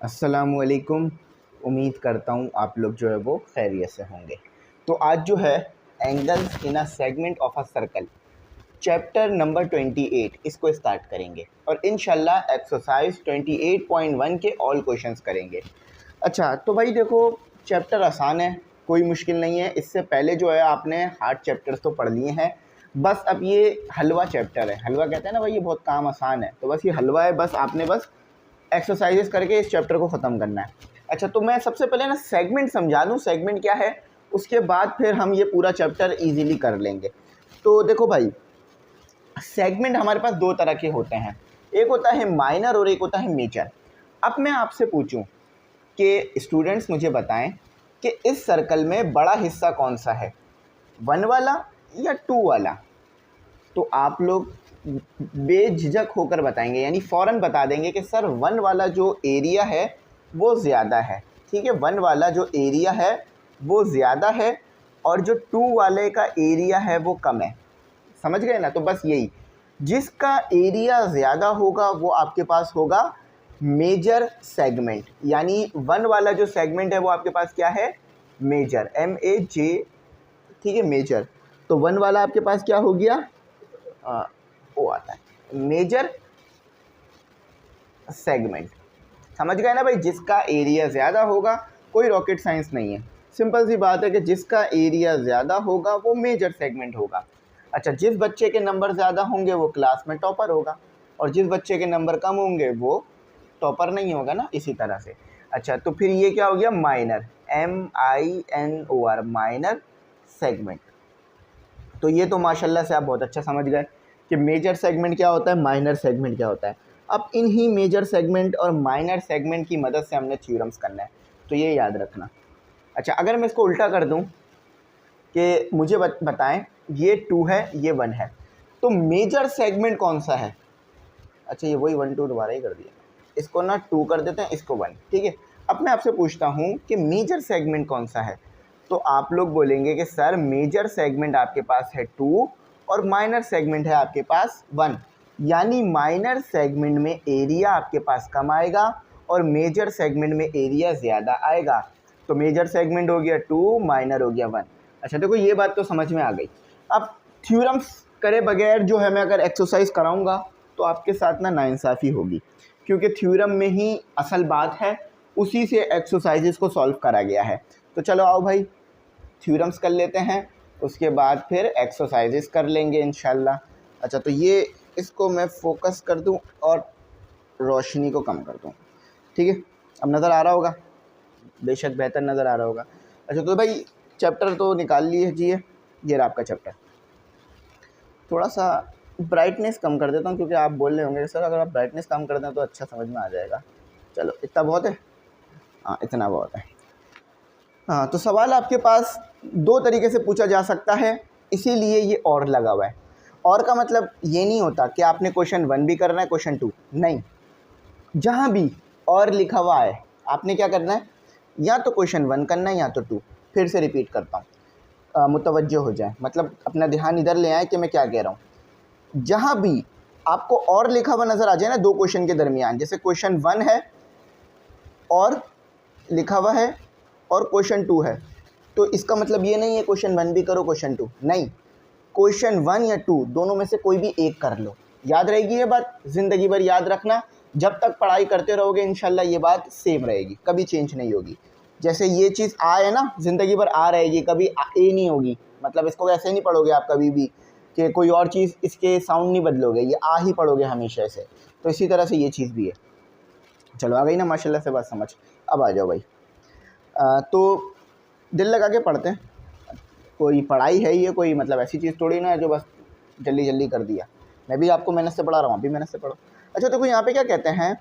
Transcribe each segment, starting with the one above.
अस्सलामुअलैकुम। उम्मीद करता हूँ आप लोग जो है वो खैरियत से होंगे। तो आज जो है angles in a segment of a circle chapter number 28 इसको स्टार्ट करेंगे और इंशाल्लाह एक्सरसाइज 28.1 के ऑल क्वेश्चंस करेंगे। अच्छा तो भाई देखो, चैप्टर आसान है, कोई मुश्किल नहीं है। इससे पहले जो है आपने हार्ड चैप्टर्स तो पढ़ लिए हैं, बस अब ये हलवा चैप्टर है। हलवा कहते हैं ना भाई, ये बहुत काम आसान है, तो बस ये हलवा है, बस आपने बस एक्सरसाइजेस करके इस चैप्टर को ख़त्म करना है। अच्छा तो मैं सबसे पहले ना सेगमेंट समझा दूँ, सेगमेंट क्या है, उसके बाद फिर हम ये पूरा चैप्टर इजीली कर लेंगे। तो देखो भाई, सेगमेंट हमारे पास दो तरह के होते हैं, एक होता है माइनर और एक होता है मेजर। अब मैं आपसे पूछूं कि स्टूडेंट्स मुझे बताएं कि इस सर्कल में बड़ा हिस्सा कौन सा है, 1 वाला या 2 वाला। तो आप लोग बेझिझक होकर बताएंगे, यानी फ़ौरन बता देंगे कि सर 1 वाला जो एरिया है वो ज़्यादा है। ठीक है, 1 वाला जो एरिया है वो ज़्यादा है और जो 2 वाले का एरिया है वो कम है। समझ गए ना? तो बस यही, जिसका एरिया ज़्यादा होगा वो आपके पास होगा मेजर सेगमेंट, यानी 1 वाला जो सेगमेंट है वो आपके पास क्या है, मेजर, MAJ। ठीक है, मेजर। तो 1 वाला आपके पास क्या हो गया, वो आता है मेजर सेगमेंट। समझ गए ना भाई, जिसका एरिया ज़्यादा होगा, कोई रॉकेट साइंस नहीं है, सिंपल सी बात है कि जिसका एरिया ज़्यादा होगा वो मेजर सेगमेंट होगा। अच्छा, जिस बच्चे के नंबर ज़्यादा होंगे वो क्लास में टॉपर होगा और जिस बच्चे के नंबर कम होंगे वो टॉपर नहीं होगा ना, इसी तरह से। अच्छा तो फिर ये क्या हो गया, माइनर, MINOR, माइनर सेगमेंट। तो ये तो माशाल्लाह से आप बहुत अच्छा समझ गए कि मेजर सेगमेंट क्या होता है, माइनर सेगमेंट क्या होता है। अब इन्हीं मेजर सेगमेंट और माइनर सेगमेंट की मदद से हमने थ्योरम्स करना है, तो ये याद रखना। अच्छा, अगर मैं इसको उल्टा कर दूं कि मुझे बताएं ये 2 है ये 1 है, तो मेजर सेगमेंट कौन सा है। अच्छा, ये वही 1 2 दोबारा ही कर दिया, इसको ना 2 कर देते हैं, इसको 1। ठीक है, अब मैं आपसे पूछता हूँ कि मेजर सेगमेंट कौन सा है, तो आप लोग बोलेंगे कि सर मेजर सेगमेंट आपके पास है 2 और माइनर सेगमेंट है आपके पास 1, यानी माइनर सेगमेंट में एरिया आपके पास कम आएगा और मेजर सेगमेंट में एरिया ज़्यादा आएगा। तो मेजर सेगमेंट हो गया 2, माइनर हो गया 1। अच्छा देखो, ये बात तो समझ में आ गई। अब थ्योरम्स करे बगैर जो है मैं अगर एक्सरसाइज कराऊंगा तो आपके साथ ना नाइंसाफ़ी होगी, क्योंकि थ्योरम में ही असल बात है, उसी से एक्सरसाइजेस को सॉल्व करा गया है। तो चलो आओ भाई, थ्योरम्स कर लेते हैं, उसके बाद फिर एक्सरसाइजेस कर लेंगे इंशाल्लाह। अच्छा तो ये इसको मैं फोकस कर दूं और रोशनी को कम कर दूं। ठीक है, अब नज़र आ रहा होगा, बेशक बेहतर नज़र आ रहा होगा। अच्छा तो भाई चैप्टर तो निकाल लीजिए, ये रहा आपका चैप्टर। थोड़ा सा ब्राइटनेस कम कर देता हूँ क्योंकि आप बोल रहे होंगे सर अगर आप ब्राइटनेस कम कर दें तो अच्छा समझ में आ जाएगा। चलो इतना बहुत है, हाँ इतना बहुत है। हाँ तो सवाल आपके पास दो तरीके से पूछा जा सकता है, इसीलिए ये और लगा हुआ है। और का मतलब ये नहीं होता कि आपने क्वेश्चन 1 भी करना है क्वेश्चन 2 नहीं, जहाँ भी और लिखा हुआ है आपने क्या करना है, या तो क्वेश्चन 1 करना है या तो 2। फिर से रिपीट करता हूँ, मुतवज्जो हो जाए, मतलब अपना ध्यान इधर ले आए कि मैं क्या कह रहा हूँ। जहाँ भी आपको और लिखा हुआ नज़र आ जाए ना दो क्वेश्चन के दरमियान, जैसे क्वेश्चन 1 है और लिखा हुआ है और क्वेश्चन 2 है, तो इसका मतलब ये नहीं है क्वेश्चन 1 भी करो क्वेश्चन 2 नहीं, क्वेश्चन 1 या 2 दोनों में से कोई भी एक कर लो। याद रहेगी ये बात, ज़िंदगी भर याद रखना, जब तक पढ़ाई करते रहोगे इंशाल्लाह ये बात सेम रहेगी, कभी चेंज नहीं होगी। जैसे ये चीज़ आ है ना, ज़िंदगी भर आ रहेगी, कभी ए नहीं होगी, मतलब इसको ऐसे नहीं पढ़ोगे आप कभी भी कि कोई और चीज़ इसके साउंड नहीं बदलोगे, ये आ ही पढ़ोगे हमेशा से। तो इसी तरह से ये चीज़ भी है। चलो आ गई ना माशाल्लाह से बात समझ। अब आ जाओ भाई, तो दिल लगा के पढ़ते हैं, कोई पढ़ाई है ये, कोई मतलब ऐसी चीज़ थोड़ी ना है जो बस जल्दी जल्दी कर दिया। मैं भी आपको मेहनत से पढ़ा रहा हूँ, आप भी मेहनत से पढ़ो। अच्छा देखो यहाँ पे क्या कहते हैं,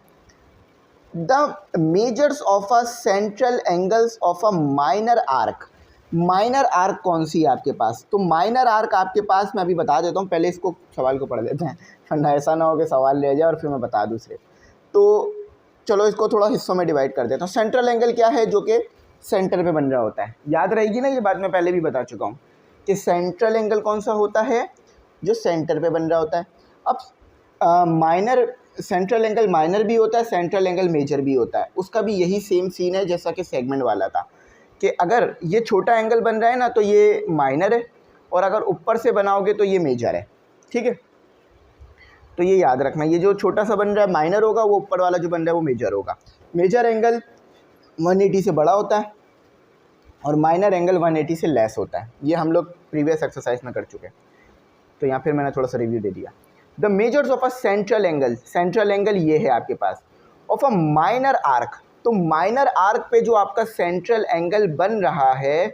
the measures of a central angles of a minor arc. Minor arc कौन सी है आपके पास, तो माइनर आर्क आपके पास मैं अभी बता देता हूँ, पहले इसको सवाल को पढ़ लेते हैं वरना ऐसा ना हो कि सवाल ले जाए और फिर मैं बता दूँ सिर्फ। तो चलो इसको थोड़ा हिस्सों में डिवाइड कर देता हूँ। सेंट्रल एंगल क्या है, जो कि सेंटर पे बन रहा होता है, याद रहेगी ना ये बात, मैं पहले भी बता चुका हूँ कि सेंट्रल एंगल कौन सा होता है, जो सेंटर पे बन रहा होता है। अब माइनर सेंट्रल एंगल माइनर भी होता है, सेंट्रल एंगल मेजर भी होता है। उसका भी यही सेम सीन है जैसा कि सेगमेंट वाला था, कि अगर ये छोटा एंगल बन रहा है ना तो ये माइनर है, और अगर ऊपर से बनाओगे तो ये मेजर है। ठीक है, तो ये याद रखना, ये जो छोटा सा बन रहा है माइनर होगा, वो ऊपर वाला जो बन रहा है वो मेजर होगा। मेजर एंगल 180 से बड़ा होता है और माइनर एंगल 180 से लेस होता है। ये हम लोग प्रीवियस एक्सरसाइज में कर चुके हैं, तो यहाँ फिर मैंने थोड़ा सा रिव्यू दे दिया। The measures of a central angle, central angle ये है आपके पास, ऑफ अ माइनर आर्क। तो माइनर आर्क पे जो आपका सेंट्रल एंगल बन रहा है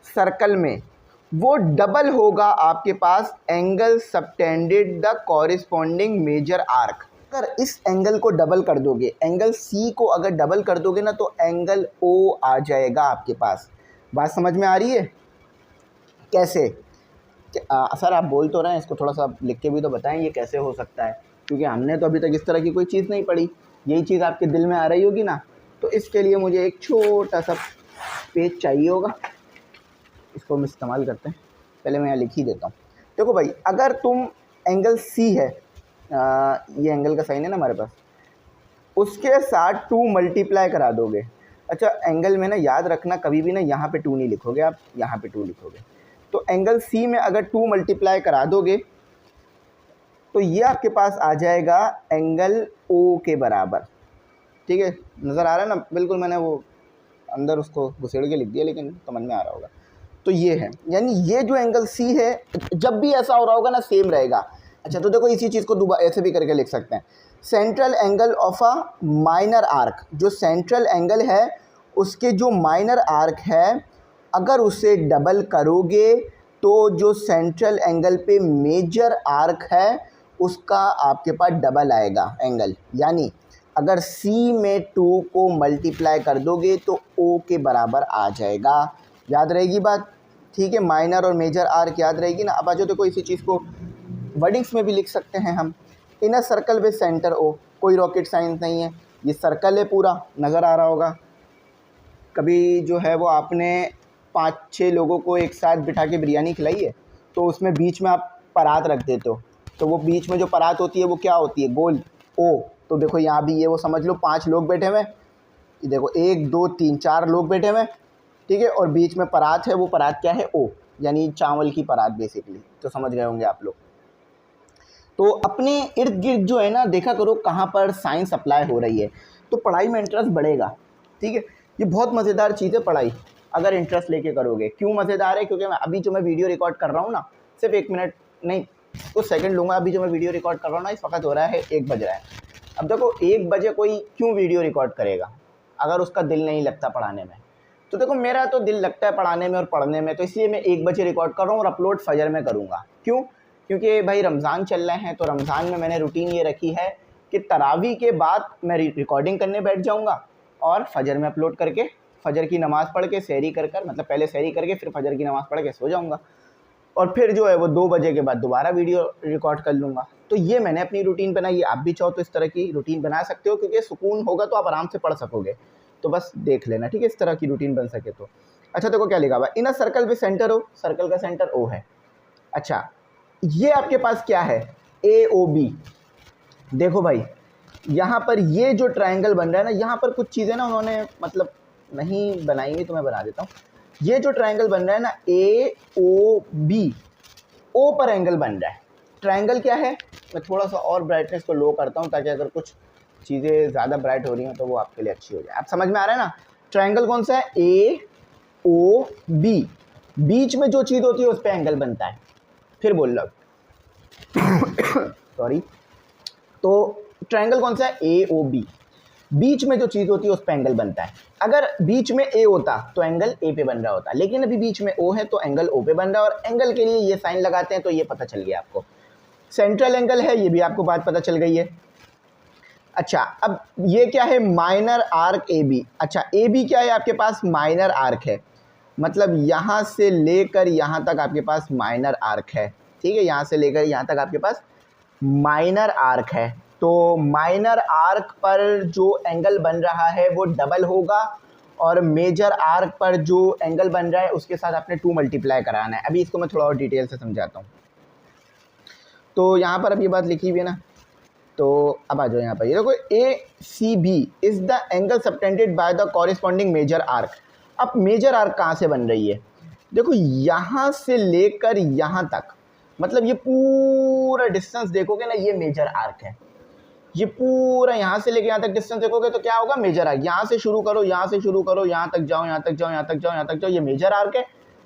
सर्कल में, वो डबल होगा आपके पास angle subtended the corresponding major arc. अगर इस एंगल को डबल कर दोगे, एंगल सी को अगर डबल कर दोगे ना, तो एंगल ओ आ जाएगा आपके पास। बात समझ में आ रही है? कैसे? सर आप बोल तो रहे हैं, इसको थोड़ा सा लिख के भी तो बताएं ये कैसे हो सकता है, क्योंकि हमने तो अभी तक इस तरह की कोई चीज़ नहीं पढ़ी। यही चीज़ आपके दिल में आ रही होगी ना, तो इसके लिए मुझे एक छोटा सा पेज चाहिए होगा, इसको हम इस्तेमाल करते हैं। पहले मैं यहाँ लिख ही देता हूँ। देखो भाई, अगर तुम एंगल सी है, ये एंगल का साइन है ना हमारे पास, उसके साथ 2 मल्टीप्लाई करा दोगे। अच्छा, एंगल में ना याद रखना, कभी भी ना यहाँ पे 2 नहीं लिखोगे आप, यहाँ पे 2 लिखोगे। तो एंगल सी में अगर 2 मल्टीप्लाई करा दोगे तो ये आपके पास आ जाएगा एंगल ओ के बराबर। ठीक है, नज़र आ रहा है ना? बिल्कुल मैंने वो अंदर उसको घुसेड़ के लिख दिया, लेकिन समझ में आ रहा होगा। तो ये है, यानी ये जो एंगल सी है, जब भी ऐसा हो रहा होगा ना सेम रहेगा। अच्छा, तो देखो इसी चीज़ को दोबारा ऐसे भी करके लिख सकते हैं, central angle of a minor arc. जो सेंट्रल एंगल है उसके जो माइनर आर्क है, अगर उसे डबल करोगे तो जो सेंट्रल एंगल पे मेजर आर्क है उसका आपके पास डबल आएगा एंगल। यानी अगर सी में 2 को मल्टीप्लाई कर दोगे तो ओ के बराबर आ जाएगा। याद रहेगी बात? ठीक है, माइनर और मेजर आर्क याद रहेगी ना। अब आ जाओ, देखो इसी चीज़ को वर्डिंग्स में भी लिख सकते हैं हम। In a circle with centre O, कोई रॉकेट साइंस नहीं है, ये सर्कल है पूरा, नज़र आ रहा होगा। कभी जो है वो आपने 5-6 लोगों को एक साथ बिठा के बिरयानी खिलाई है, तो उसमें बीच में आप परात रख देते हो, तो वो बीच में जो परात होती है वो क्या होती है? गोल, ओ। तो देखो यहाँ भी ये वो समझ लो 5 लोग बैठे हुए, देखो 1 2 3 4 लोग बैठे हुए, ठीक है, और बीच में परात है, वो परात क्या है? ओ, यानी चावल की परात बेसिकली। तो समझ गए होंगे आप लोग। तो अपने इर्द गिर्द जो है ना, देखा करो कहाँ पर साइंस अप्लाई हो रही है, तो पढ़ाई में इंटरेस्ट बढ़ेगा। ठीक है, ये बहुत मज़ेदार चीज़ है पढ़ाई, अगर इंटरेस्ट लेके करोगे। क्यों मज़ेदार है? क्योंकि मैं अभी जो मैं वीडियो रिकॉर्ड कर रहा हूँ ना, सिर्फ 1 मिनट नहीं, कुछ सेकंड लूँगा। अभी जो मैं वीडियो रिकॉर्ड कर रहा हूँ ना, इस वक्त हो रहा है 1 बज रहा है। अब देखो 1 बजे कोई क्यों वीडियो रिकॉर्ड करेगा अगर उसका दिल नहीं लगता पढ़ाने में? तो देखो मेरा तो दिल लगता है पढ़ाने में और पढ़ने में, तो इसलिए मैं 1 बजे रिकॉर्ड कर रहा हूँ और अपलोड फजर में करूँगा। क्यों? क्योंकि भाई रमज़ान चल रहे हैं, तो रमज़ान में मैंने रूटीन ये रखी है कि तरावी के बाद मैं रिकॉर्डिंग करने बैठ जाऊँगा और फजर में अपलोड करके, फजर की नमाज़ पढ़ के सहरी कर मतलब पहले सहरी करके फिर फजर की नमाज़ पढ़ के सो जाऊँगा, और फिर जो है वो 2 बजे के बाद दोबारा वीडियो रिकॉर्ड कर लूँगा। तो ये मैंने अपनी रूटीन बनाई। आप भी चाहो तो इस तरह की रूटीन बना सकते हो, क्योंकि सुकून होगा तो आप आराम से पढ़ सकोगे। तो बस देख लेना, ठीक है, इस तरह की रूटीन बन सके तो। अच्छा, देखो क्या लिखा हुआ है, in a circle with centre O, circle का सेंटर ओ है। अच्छा, ये आपके पास क्या है? A O B. देखो भाई, यहाँ पर ये जो ट्रायंगल बन रहा है ना, यहाँ पर कुछ चीज़ें ना उन्होंने मतलब नहीं बनाई हुई, तो मैं बना देता हूँ। ये जो ट्रायंगल बन रहा है ना, ए ओ बी, ओ पर एंगल बन रहा है। ट्रायंगल क्या है? मैं थोड़ा सा और ब्राइटनेस को लो करता हूँ, ताकि अगर कुछ चीज़ें ज़्यादा ब्राइट हो रही हैं तो वो आपके लिए अच्छी हो जाए। आप समझ में आ रहा है ना? ट्रायंगल कौन सा है? ए ओ बी, बीच में जो चीज़ होती है उस पर एंगल बनता है। फिर बोल लो सॉरी। तो ट्रायंगल कौन सा है? ए ओ बी, बीच में जो चीज़ होती है उस पर एंगल बनता है। अगर बीच में ए होता तो एंगल ए पे बन रहा होता, लेकिन अभी बीच में ओ है तो एंगल ओ पे बन रहा है, और एंगल के लिए ये साइन लगाते हैं, तो ये पता चल गया आपको। सेंट्रल एंगल है, ये भी आपको बात पता चल गई है। अच्छा, अब ये क्या है? Minor arc A B. अच्छा, ए बी क्या है आपके पास? माइनर आर्क है, मतलब यहाँ से लेकर यहाँ तक आपके पास माइनर आर्क है। ठीक है, यहाँ से लेकर यहाँ तक आपके पास माइनर आर्क है। तो माइनर आर्क पर जो एंगल बन रहा है वो डबल होगा, और मेजर आर्क पर जो एंगल बन रहा है उसके साथ आपने 2 मल्टीप्लाई कराना है। अभी इसको मैं थोड़ा और डिटेल से समझाता हूँ। तो यहाँ पर अब ये बात लिखी हुई है ना, तो अब आ जाओ यहाँ पर, ये देखो A C B is the angle subtended by the corresponding major arc. अब मेजर आर्क कहाँ से बन रही है, देखो यहाँ से लेकर यहाँ तक, मतलब ये पूरा डिस्टेंस देखोगे ना, ये मेजर आर्क है। ये पूरा यहाँ से लेकर यहाँ तक डिस्टेंस देखोगे तो क्या होगा, मेजर आर्क। यहाँ से शुरू करो, यहाँ से शुरू करो, यहाँ तक जाओ, यहाँ तक जाओ, यहाँ तक जाओ, यहाँ तक जाओ, ये मेजर आर्क है।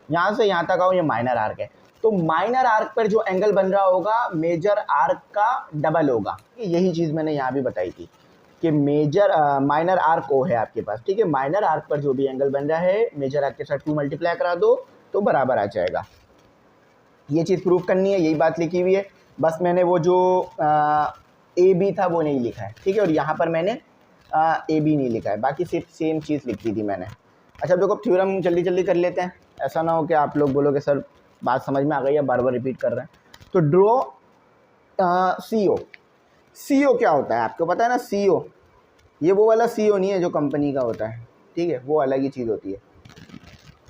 यहाँ से यहाँ तक आओ, ये माइनर आर्क है। तो माइनर आर्क पर जो एंगल बन रहा होगा मेजर आर्क का डबल होगा। यही चीज़ मैंने यहाँ भी बताई थी कि माइनर आर्क ओ है आपके पास, ठीक है। माइनर आर्क पर जो भी एंगल बन रहा है मेजर आर्क के साथ 2 मल्टीप्लाई करा दो तो बराबर आ जाएगा। ये चीज़ प्रूव करनी है, यही बात लिखी हुई है। बस मैंने वो जो ए बी था वो नहीं लिखा है, ठीक है। और यहाँ पर मैंने ए बी नहीं लिखा है, बाकी सिर्फ सेम चीज़ लिख दी थी मैंने। अच्छा देखो थ्योरम जल्दी जल्दी कर लेते हैं, ऐसा ना हो कि आप लोग बोलोगे सर बात समझ में आ गई है, बार बार रिपीट कर रहे हैं। तो ड्रॉ सी ओ। सी ओ क्या होता है आपको पता है ना, सी ओ, ये वो वाला सी ओ नहीं है जो कंपनी का होता है, ठीक है, वो अलग ही चीज़ होती है,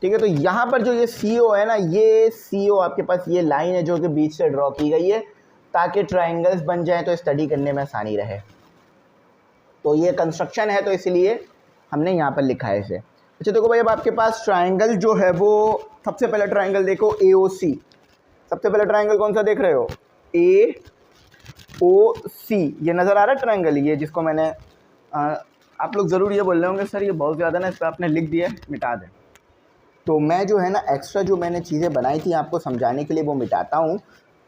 ठीक है। तो यहाँ पर जो ये सी ओ है ना, ये सी ओ आपके पास ये लाइन है जो कि बीच से ड्रॉ की गई है ताकि ट्राइंगल्स बन जाए तो स्टडी करने में आसानी रहे। तो ये कंस्ट्रक्शन है तो इसलिए हमने यहाँ पर लिखा है इसे। अच्छा देखो भाई, अब आपके पास ट्राइंगल जो है वो, सबसे पहले ट्राइंगल देखो ए ओ सी। सबसे पहले ट्राइंगल कौन सा देख रहे हो, ए ओ सी, ये नज़र आ रहा है ट्राइंगल, ये जिसको मैंने आप लोग ज़रूर ये बोल रहे होंगे सर ये बहुत ज़्यादा ना, इस पर आपने लिख दिया, मिटा दें। तो मैं जो है ना एक्स्ट्रा जो मैंने चीज़ें बनाई थी आपको समझाने के लिए वो मिटाता हूँ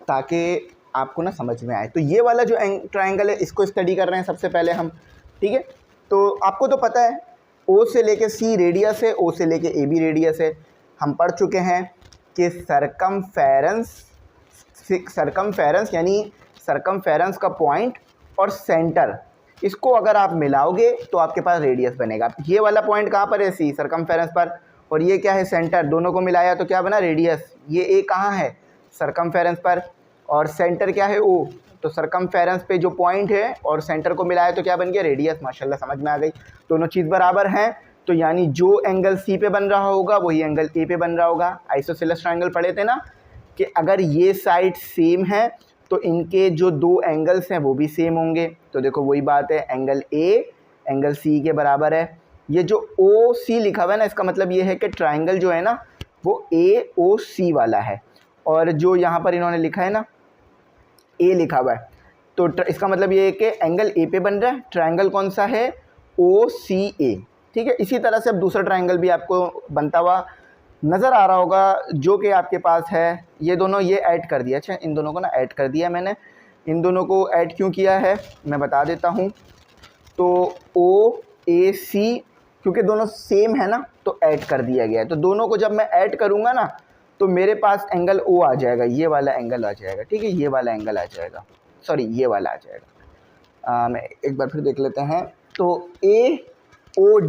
ताकि आपको ना समझ में आए। तो ये वाला जो ट्राइंगल है इसको स्टडी कर रहे हैं सबसे पहले हम, ठीक है। तो आपको तो पता है ओ से लेके सी रेडियस है, ओ से लेके ए बी रेडियस है। हम पढ़ चुके हैं कि सरकमफेरेंस यानी सरकमफेरेंस का पॉइंट और सेंटर, इसको अगर आप मिलाओगे तो आपके पास रेडियस बनेगा। ये वाला पॉइंट कहाँ पर है, सी, सरकमफेरेंस पर, और ये क्या है, सेंटर, दोनों को मिलाया तो क्या बना, रेडियस। ये ए कहाँ है, सरकमफेरेंस पर, और सेंटर क्या है, ओ। तो सरकमफेरेंस पे जो पॉइंट है और सेंटर को मिलाया तो क्या बन गया, रेडियस। माशाल्लाह समझ में आ गई, दोनों चीज़ बराबर हैं। तो यानी जो एंगल सी पे बन रहा होगा वही एंगल ए पे बन रहा होगा। आइसोसेलेस ट्रायंगल पढ़े थे ना कि अगर ये साइड सेम है तो इनके जो दो एंगल्स हैं वो भी सेम होंगे। तो देखो वही बात है, एंगल ए एंगल सी के बराबर है। ये जो ओ सी लिखा हुआ है ना, इसका मतलब ये है कि ट्रायंगल जो है ना वो ए ओ सी वाला है। और जो यहाँ पर इन्होंने लिखा है ना ए लिखा हुआ है, तो इसका मतलब ये है कि एंगल ए पे बन रहा है। ट्रायंगल कौन सा है, ओ सी ए, ठीक है। इसी तरह से अब दूसरा ट्रायंगल भी आपको बनता हुआ नज़र आ रहा होगा जो कि आपके पास है। ये दोनों ये ऐड कर दिया, अच्छा इन दोनों को ना ऐड कर दिया मैंने। इन दोनों को ऐड क्यों किया है मैं बता देता हूँ। तो ओ ए सी क्योंकि दोनों सेम है ना तो ऐड कर दिया गया है। तो दोनों को जब मैं ऐड करूँगा ना तो मेरे पास एंगल ओ आ जाएगा, ये वाला एंगल आ जाएगा, ठीक है, ये वाला एंगल आ जाएगा, सॉरी ये वाला आ जाएगा। मैं एक बार फिर देख लेते हैं। तो ए ओ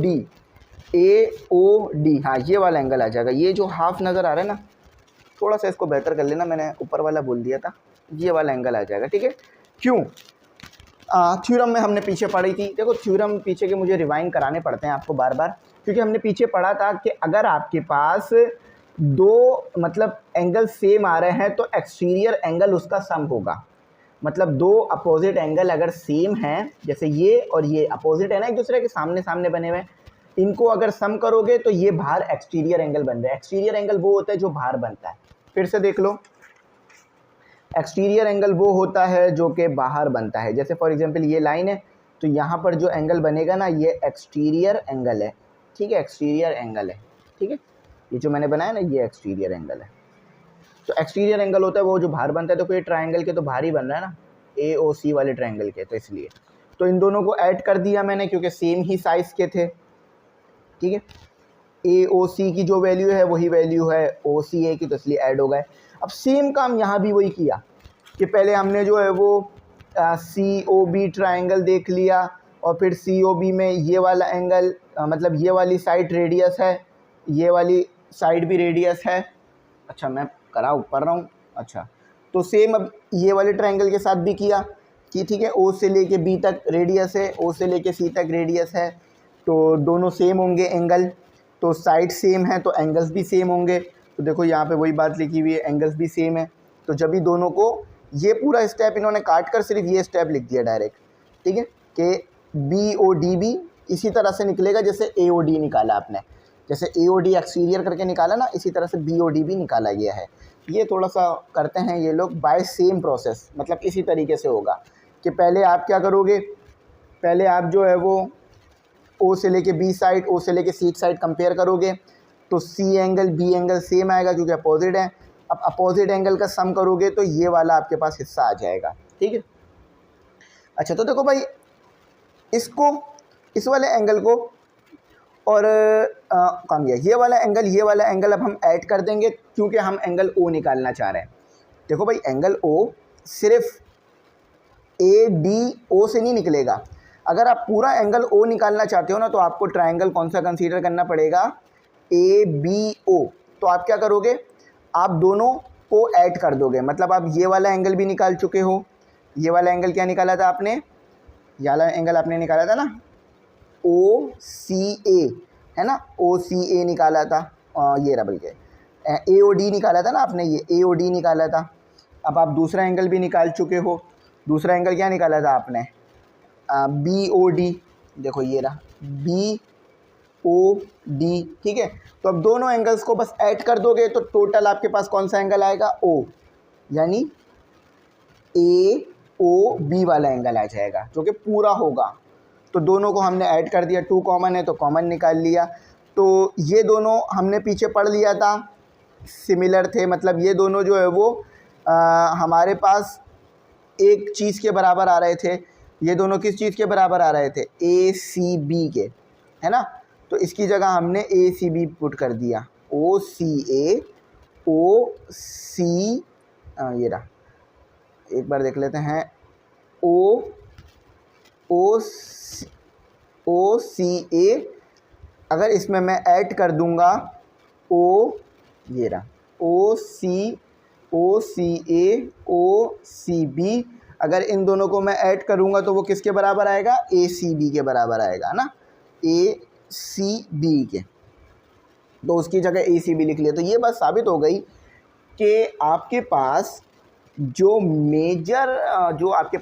डी, हाँ ये वाला एंगल आ जाएगा। ये जो हाफ नज़र आ रहा है ना, थोड़ा सा इसको बेहतर कर लेना, मैंने ऊपर वाला बोल दिया था, ये वाला एंगल आ जाएगा, ठीक है। क्यों, थ्योरम में हमने पीछे पढ़ी थी। देखो थ्योरम पीछे के मुझे रिवाइंड कराने पड़ते हैं आपको बार बार, क्योंकि हमने पीछे पढ़ा था कि अगर आपके पास दो मतलब एंगल सेम आ रहे हैं तो एक्सटीरियर एंगल उसका सम होगा। मतलब दो अपोजिट एंगल अगर सेम हैं, जैसे ये और ये अपोजिट है ना, एक दूसरे के सामने सामने बने हुए, इनको अगर सम करोगे तो ये बाहर एक्सटीरियर एंगल बन रहा है। एक्सटीरियर एंगल वो होता है जो बाहर बनता है। फिर से देख लो, एक्सटीरियर एंगल वो होता है जो कि बाहर बनता है। जैसे फॉर एग्जांपल ये लाइन है तो यहाँ पर जो एंगल बनेगा ना ये एक्सटीरियर एंगल है, ठीक है, एक्सटीरियर एंगल है, ठीक है। ये जो मैंने बनाया ना ये एक्सटीरियर एंगल है। तो एक्सटीरियर एंगल होता है वो जो बाहर बनता है। तो कोई ट्रायंगल के तो बाहर ही बन रहा है ना, ए ओ सी वाले ट्रायंगल के, तो इसलिए तो इन दोनों को ऐड कर दिया मैंने क्योंकि सेम ही साइज़ के थे, ठीक है। ए ओ सी की जो वैल्यू है वही वैल्यू है ओ सी ए की, तो इसलिए ऐड हो गए। अब सेम काम यहाँ भी वही किया कि पहले हमने जो है वो सी ओ बी ट्रायंगल देख लिया और फिर सी ओ बी में ये वाला एंगल मतलब ये वाली साइड रेडियस है, ये वाली साइड भी रेडियस है। अच्छा मैं करा ऊपर रहा हूँ। अच्छा तो सेम अब ये वाले ट्रायंगल के साथ भी किया कि ठीक है ओ से लेके बी तक रेडियस है, ओ से लेके सी तक रेडियस है, तो दोनों सेम होंगे एंगल, तो साइड सेम है तो एंगल्स भी सेम होंगे। तो देखो यहाँ पे वही बात लिखी हुई है, एंगल्स भी सेम है। तो जब भी दोनों को ये पूरा स्टेप इन्होंने काट कर सिर्फ ये स्टेप लिख दिया डायरेक्ट, ठीक है, कि BOD भी इसी तरह से निकलेगा जैसे AOD निकाला आपने, जैसे AOD एक्सटीरियर करके निकाला ना, इसी तरह से BOD भी निकाला गया है। ये थोड़ा सा करते हैं ये लोग बाय सेम प्रोसेस, मतलब इसी तरीके से होगा कि पहले आप क्या करोगे, पहले आप जो है वो O से लेके B साइड, O से लेके C साइड कंपेयर करोगे तो C angle B angle same आएगा क्योंकि अपोजिट है। अब अपोजिट एंगल का सम करोगे तो ये वाला आपके पास हिस्सा आ जाएगा, ठीक है। अच्छा तो देखो भाई, इसको, इस वाले एंगल को और कम गया ये वाला एंगल अब हम ऐड कर देंगे क्योंकि हम एंगल O निकालना चाह रहे हैं। देखो भाई, एंगल O सिर्फ ADO से नहीं निकलेगा। अगर आप पूरा एंगल O निकालना चाहते हो ना तो आपको ट्रायंगल कौन सा कंसीडर करना पड़ेगा, ABO। तो आप क्या करोगे, आप दोनों को ऐड कर दोगे, मतलब आप ये वाला एंगल भी निकाल चुके हो। ये वाला एंगल क्या निकाला था आपने, ये वाला एंगल आपने निकाला था ना OCA, है ना, OCA निकाला था, ये रहा बल्कि AOD निकाला था ना आपने, ये AOD निकाला था। अब आप दूसरा एंगल भी निकाल चुके हो। दूसरा एंगल क्या निकाला था आपने, BOD, देखो ये रहा BOD, ठीक है। तो अब दोनों एंगल्स को बस ऐड कर दोगे तो टोटल आपके पास कौन सा एंगल आएगा, O, यानी AOB वाला एंगल आ जाएगा जो कि पूरा होगा। तो दोनों को हमने ऐड कर दिया, 2 कॉमन है तो कॉमन निकाल लिया। तो ये दोनों हमने पीछे पढ़ लिया था, सिमिलर थे, मतलब ये दोनों जो है वो हमारे पास एक चीज़ के बराबर आ रहे थे। ये दोनों किस चीज़ के बराबर आ रहे थे, ACB के, है ना। तो इसकी जगह हमने ACB पुट कर दिया, OCA OC, ये रहा, एक बार देख लेते हैं, OCA। अगर इसमें मैं ऐड कर दूंगा ये रहा OCA OCB, अगर इन दोनों को मैं ऐड करूंगा तो वो किसके बराबर आएगा, ACB के बराबर आएगा ना, ACB के। तो उसकी जगह ACB लिख लिया। तो ये बात साबित हो गई कि आपके पास जो आपके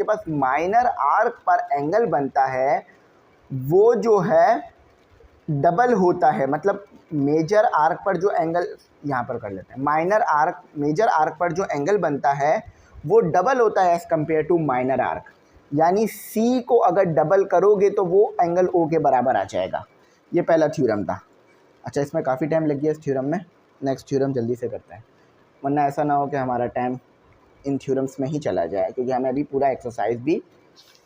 पास माइनर आर्क पर एंगल बनता है वो जो है डबल होता है। मतलब मेजर आर्क पर जो एंगल, यहाँ पर कर लेते हैं, मेजर आर्क पर जो एंगल बनता है वो डबल होता है as compare to minor arc. यानी C को अगर डबल करोगे तो वो एंगल O के बराबर आ जाएगा। ये पहला थ्योरम था। अच्छा, इसमें काफ़ी टाइम लग गया इस थ्योरम में, नेक्स्ट थ्योरम जल्दी से करते हैं, वरना ऐसा ना हो कि हमारा टाइम इन थ्योरम्स में ही चला जाए, क्योंकि हमें अभी पूरा एक्सरसाइज भी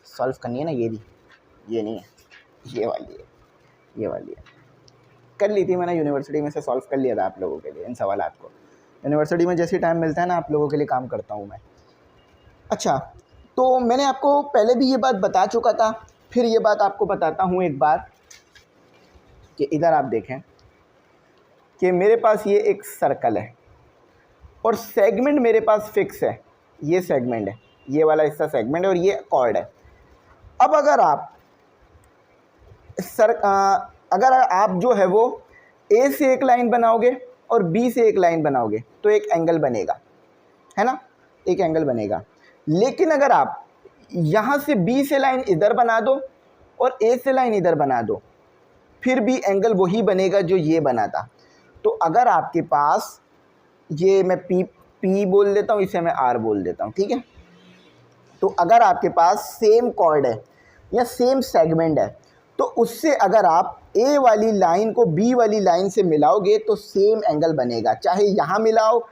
सॉल्व करनी है ना। ये नहीं है, ये वाली है, कर ली थी मैंने यूनिवर्सिटी में से, सॉल्व कर लिया था आप लोगों के लिए इन सवालात को। यूनिवर्सिटी में जैसे टाइम मिलता है ना, आप लोगों के लिए काम करता हूँ मैं। अच्छा, तो मैंने आपको पहले भी ये बात बता चुका था, फिर ये बात आपको बताता हूँ एक बार, कि इधर आप देखें कि मेरे पास ये एक सर्कल है और सेगमेंट मेरे पास फिक्स है। ये सेगमेंट है, ये वाला हिस्सा सेगमेंट है और ये कॉर्ड है। अब अगर आप जो है वो A से एक लाइन बनाओगे और B से एक लाइन बनाओगे तो एक एंगल बनेगा, है ना, एक एंगल बनेगा। लेकिन अगर आप यहाँ से B से लाइन इधर बना दो और A से लाइन इधर बना दो, फिर भी एंगल वही बनेगा जो ये बना था। तो अगर आपके पास, ये मैं P बोल देता हूँ, इसे मैं R बोल देता हूँ, ठीक है। तो अगर आपके पास सेम कॉर्ड है या सेम सेगमेंट है तो उससे अगर आप A वाली लाइन को B वाली लाइन से मिलाओगे तो सेम एंगल बनेगा। चाहे यहाँ मिलाओ,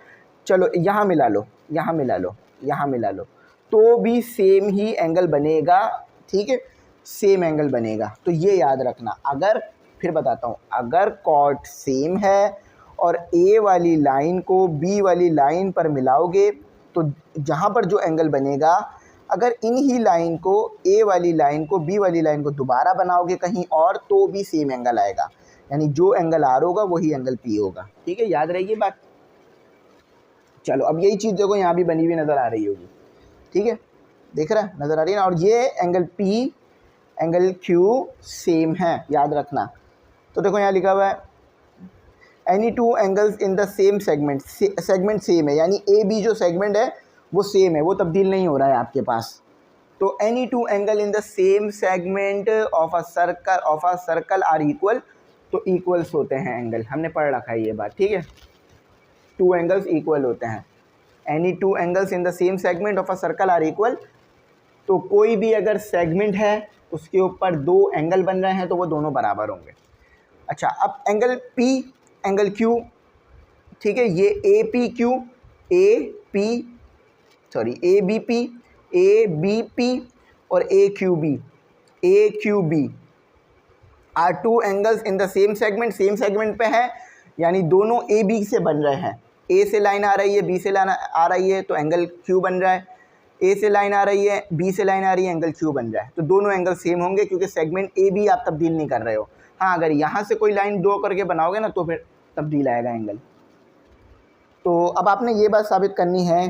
चलो यहाँ मिला लो, यहाँ मिला लो, यहाँ मिला लो, तो भी सेम ही एंगल बनेगा, ठीक है, सेम एंगल बनेगा। तो ये याद रखना। अगर, फिर बताता हूँ, अगर कॉर्ड सेम है और A वाली लाइन को B वाली लाइन पर मिलाओगे तो जहाँ पर जो एंगल बनेगा, अगर इन ही लाइन को, A वाली लाइन को B वाली लाइन को दोबारा बनाओगे कहीं और, तो भी सेम एंगल आएगा। यानी जो एंगल R होगा वही एंगल P होगा, ठीक है, याद रहेगी बात। चलो, अब यही चीज़ देखो यहाँ भी बनी हुई नज़र आ रही होगी, ठीक है, देख रहा है, नज़र आ रही है ना। और ये angle P, angle Q same है, याद रखना। तो देखो यहाँ लिखा हुआ है any two angles in the same segment, segment same है, यानी ए बी जो सेगमेंट है वो सेम है, वो तब्दील नहीं हो रहा है आपके पास। तो any two angle in the same segment of a circle are equal, तो इक्वल्स होते हैं एंगल, हमने पढ़ रखा है ये बात, ठीक है। टू एंगल्स इक्वल होते हैं, any two angles in the same segment of a circle are equal. तो कोई भी अगर सेगमेंट है उसके ऊपर दो एंगल बन रहे हैं तो वो दोनों बराबर होंगे। अच्छा, अब एंगल पी, एंगल क्यू, ठीक है, ये ए बी पी और A Q B are two angles in the same segment, same segment पे है, यानी दोनों ए बी से बन रहे हैं। ए से लाइन आ रही है, बी से लाइन आ रही है, तो एंगल क्यू बन रहा है। ए से लाइन आ रही है, बी से लाइन आ रही है, एंगल क्यू बन रहा है। तो दोनों एंगल सेम होंगे क्योंकि सेगमेंट ए बी आप तब्दील नहीं कर रहे हो। हाँ, अगर यहाँ से कोई लाइन दो करके बनाओगे ना तो फिर तब्दील आएगा एंगल। तो अब आपने ये बात साबित करनी है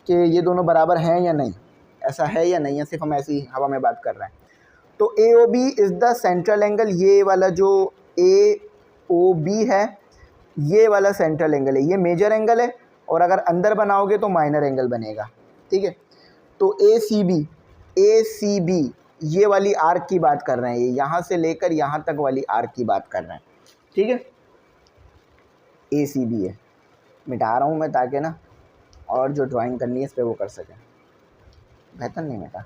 कि ये दोनों बराबर हैं या नहीं, ऐसा है या नहीं है, सिर्फ हम ऐसी हवा में बात कर रहे हैं। तो A O B is the central angle, ये वाला जो ए ओ बी है ये वाला सेंट्रल एंगल है, ये मेजर एंगल है, और अगर अंदर बनाओगे तो माइनर एंगल बनेगा, ठीक है। तो ए सी बी ये वाली आर्क की बात कर रहे हैं, ये यहाँ से लेकर यहाँ तक वाली आर्क की बात कर रहे हैं, ठीक है। ए सी बी है, मिटा रहा हूँ मैं ताकि ना और जो ड्राइंग करनी है इस पर वो कर सकें। बेहतर नहीं मिटा,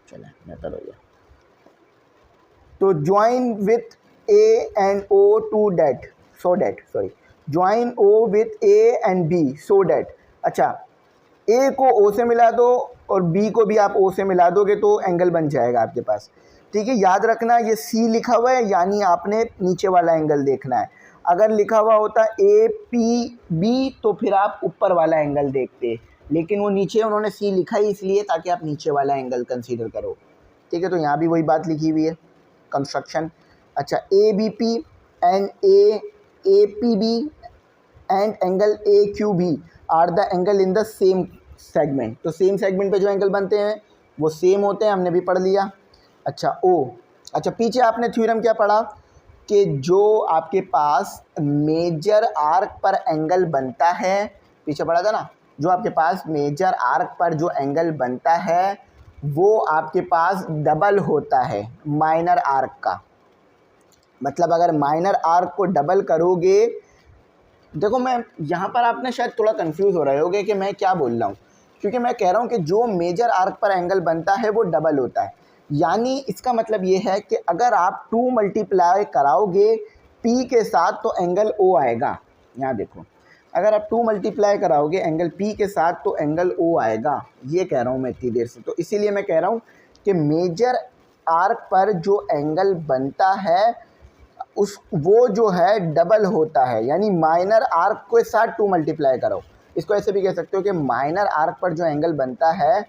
चले बेहतर हो गया। तो join with A and O to that join O with A and B so that. अच्छा, ए को ओ से मिला दो और बी को भी आप ओ से मिला दोगे तो एंगल बन जाएगा आपके पास, ठीक है। याद रखना ये सी लिखा हुआ है, यानी आपने नीचे वाला एंगल देखना है। अगर लिखा हुआ होता ए पी बी तो फिर आप ऊपर वाला एंगल देखते, लेकिन वो नीचे उन्होंने सी लिखा ही इसलिए ताकि आप नीचे वाला एंगल कंसीडर करो, ठीक है। तो यहाँ भी वही बात लिखी हुई है, कंस्ट्रक्शन। अच्छा, A B P and A P B and angle A Q B are the angle in the same segment. तो सेम सेगमेंट पे जो एंगल बनते हैं वो सेम होते हैं, हमने भी पढ़ लिया। अच्छा, ओ, अच्छा पीछे आपने थ्योरम क्या पढ़ा कि जो आपके पास मेजर आर्क पर एंगल बनता है, पीछे पढ़ा था ना, जो आपके पास मेजर आर्क पर जो एंगल बनता है वो आपके पास डबल होता है माइनर आर्क का। मतलब अगर माइनर आर्क को डबल करोगे, देखो मैं यहाँ पर आपने शायद थोड़ा कंफ्यूज हो रहे होगे कि मैं क्या बोल रहा हूँ, क्योंकि मैं कह रहा हूँ कि जो मेजर आर्क पर एंगल बनता है वो डबल होता है। यानी इसका मतलब ये है कि अगर आप 2 मल्टीप्लाई कराओगे P के साथ तो एंगल O आएगा। यहाँ देखो, अगर आप 2 मल्टीप्लाई कराओगे एंगल P के साथ तो एंगल O आएगा, ये कह रहा हूँ मैं इतनी देर से। तो इसीलिए मैं कह रहा हूँ कि मेजर आर्क पर जो एंगल बनता है वो जो है डबल होता है, यानी माइनर आर्क के साथ 2 मल्टीप्लाई करो। इसको ऐसे भी कह सकते हो कि माइनर आर्क पर जो एंगल बनता है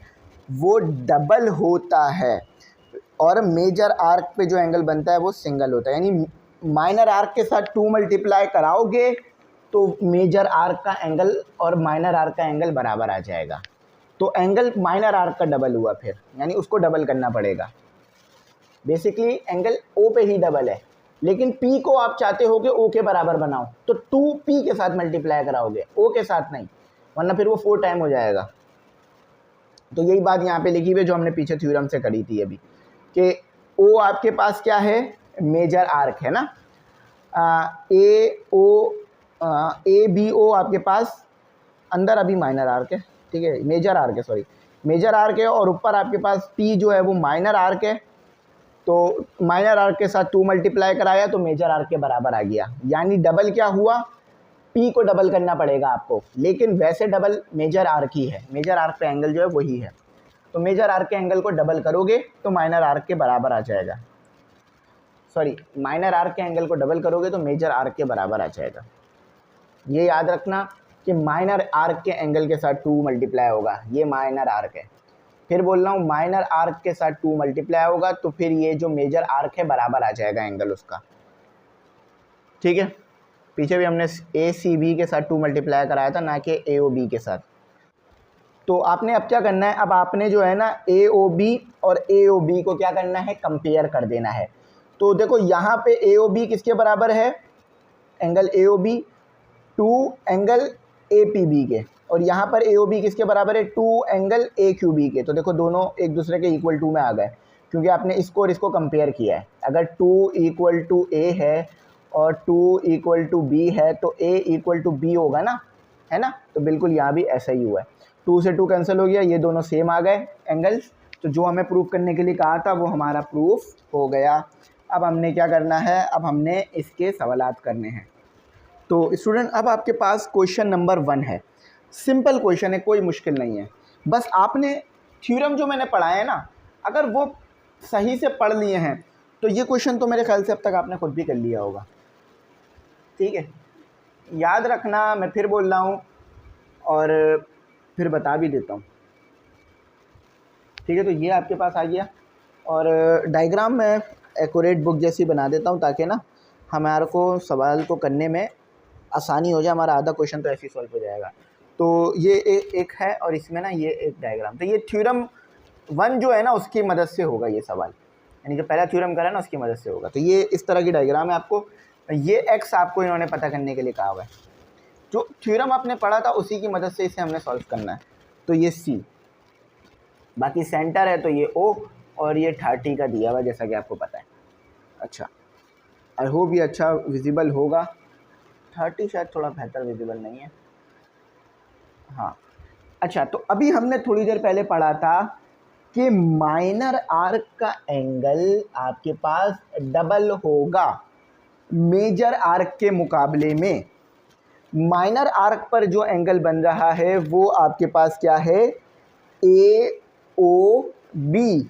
वो डबल होता है और मेजर आर्क पे जो एंगल बनता है वो सिंगल होता है। यानी माइनर आर्क के साथ 2 मल्टीप्लाई कराओगे तो मेजर आर्क का एंगल और माइनर आर्क का एंगल बराबर आ जाएगा। तो एंगल माइनर आर्क का डबल हुआ, फिर यानी उसको डबल करना पड़ेगा। बेसिकली एंगल O पे ही डबल है, लेकिन P को आप चाहते हो कि O के बराबर बनाओ तो 2P के साथ मल्टीप्लाई कराओगे, O के साथ नहीं, वरना फिर वो 4 टाइम हो जाएगा। तो यही बात यहाँ पे लिखी हुई है जो हमने पीछे थ्योरम से करी थी अभी, कि O आपके पास क्या है, मेजर आर्क है ना, ए बी ओ आपके पास अंदर अभी माइनर आर्क है, ठीक है, मेजर आर्क है, सॉरी मेजर आर्क है, और ऊपर आपके पास P जो है वो माइनर आर्क है। तो माइनर आर्क के साथ 2 मल्टीप्लाई कराया तो मेजर आर्क के बराबर आ गया, यानी डबल क्या हुआ, P को डबल करना पड़ेगा आपको, लेकिन वैसे डबल मेजर आर्क ही है, मेजर आर्क पे एंगल जो है वही है। तो मेजर आर्क के एंगल को डबल करोगे तो माइनर आर्क के बराबर आ जाएगा, सॉरी माइनर आर्क के एंगल को डबल करोगे तो मेजर आर्क के बराबर आ जाएगा। ये याद रखना कि माइनर आर्क के एंगल के साथ 2 मल्टीप्लाई होगा, ये माइनर आर्क है। फिर बोल रहा हूँ माइनर आर्क के साथ 2 मल्टीप्लाई होगा तो फिर ये जो मेजर आर्क है बराबर आ जाएगा एंगल उसका, ठीक है। पीछे भी हमने ए सी बी के साथ 2 मल्टीप्लाई कराया था, ना कि ए ओ बी के साथ। तो आपने अब क्या करना है, अब आपने जो है ना ए ओ बी और ए ओ बी को क्या करना है, कंपेयर कर देना है। तो देखो यहाँ पे ए ओ बी किसके बराबर है, angle A O B, 2 angle A P B के, और यहाँ पर ए ओ बी किसके बराबर है, 2 एंगल ए क्यू बी के। तो देखो दोनों एक दूसरे के इक्वल टू में आ गए, क्योंकि आपने इसको और इसको कंपेयर किया है। अगर 2 इक्वल टू ए है और 2 इक्वल टू बी है तो ए इक्वल टू बी होगा ना, है ना। तो बिल्कुल यहाँ भी ऐसा ही हुआ है, 2 से 2 कैंसिल हो गया, ये दोनों सेम आ गए एंगल्स। तो जो हमें प्रूफ करने के लिए कहा था वो हमारा प्रूफ हो गया। अब हमने क्या करना है, अब हमने इसके सवालात करने हैं। तो स्टूडेंट अब आपके पास क्वेश्चन नंबर 1 है, सिंपल क्वेश्चन है, कोई मुश्किल नहीं है। बस आपने थ्योरम जो मैंने पढ़ाया है ना, अगर वो सही से पढ़ लिए हैं तो ये क्वेश्चन तो मेरे ख्याल से अब तक आपने खुद भी कर लिया होगा। ठीक है, याद रखना, मैं फिर बोल रहा हूँ और फिर बता भी देता हूँ। ठीक है, तो ये आपके पास आ गया, और डायग्राम मैं एक्यूरेट बुक जैसी बना देता हूँ ताकि ना हमारे को सवाल को करने में आसानी हो जाए, हमारा आधा क्वेश्चन तो ऐसे ही सॉल्व हो जाएगा। तो ये एक है, और इसमें ना ये एक डायग्राम, तो ये थ्योरम 1 जो है ना उसकी मदद से होगा ये सवाल, यानी जो पहला थ्योरम करा है ना उसकी मदद से होगा। तो ये इस तरह की डायग्राम है, आपको ये एक्स आपको इन्होंने पता करने के लिए कहा हुआ है, जो थ्योरम आपने पढ़ा था उसी की मदद से इसे हमने सॉल्व करना है। तो ये सी, बाकी सेंटर है तो ये ओ, और ये 30 का दिया हुआ जैसा कि आपको पता है। अच्छा, आई होप ये अच्छा विजिबल होगा, 30 शायद थोड़ा बेहतर विजिबल नहीं है। हाँ, अच्छा, तो अभी हमने थोड़ी देर पहले पढ़ा था कि माइनर आर्क का एंगल आपके पास डबल होगा मेजर आर्क के मुकाबले में। माइनर आर्क पर जो एंगल बन रहा है वो आपके पास क्या है, A O B.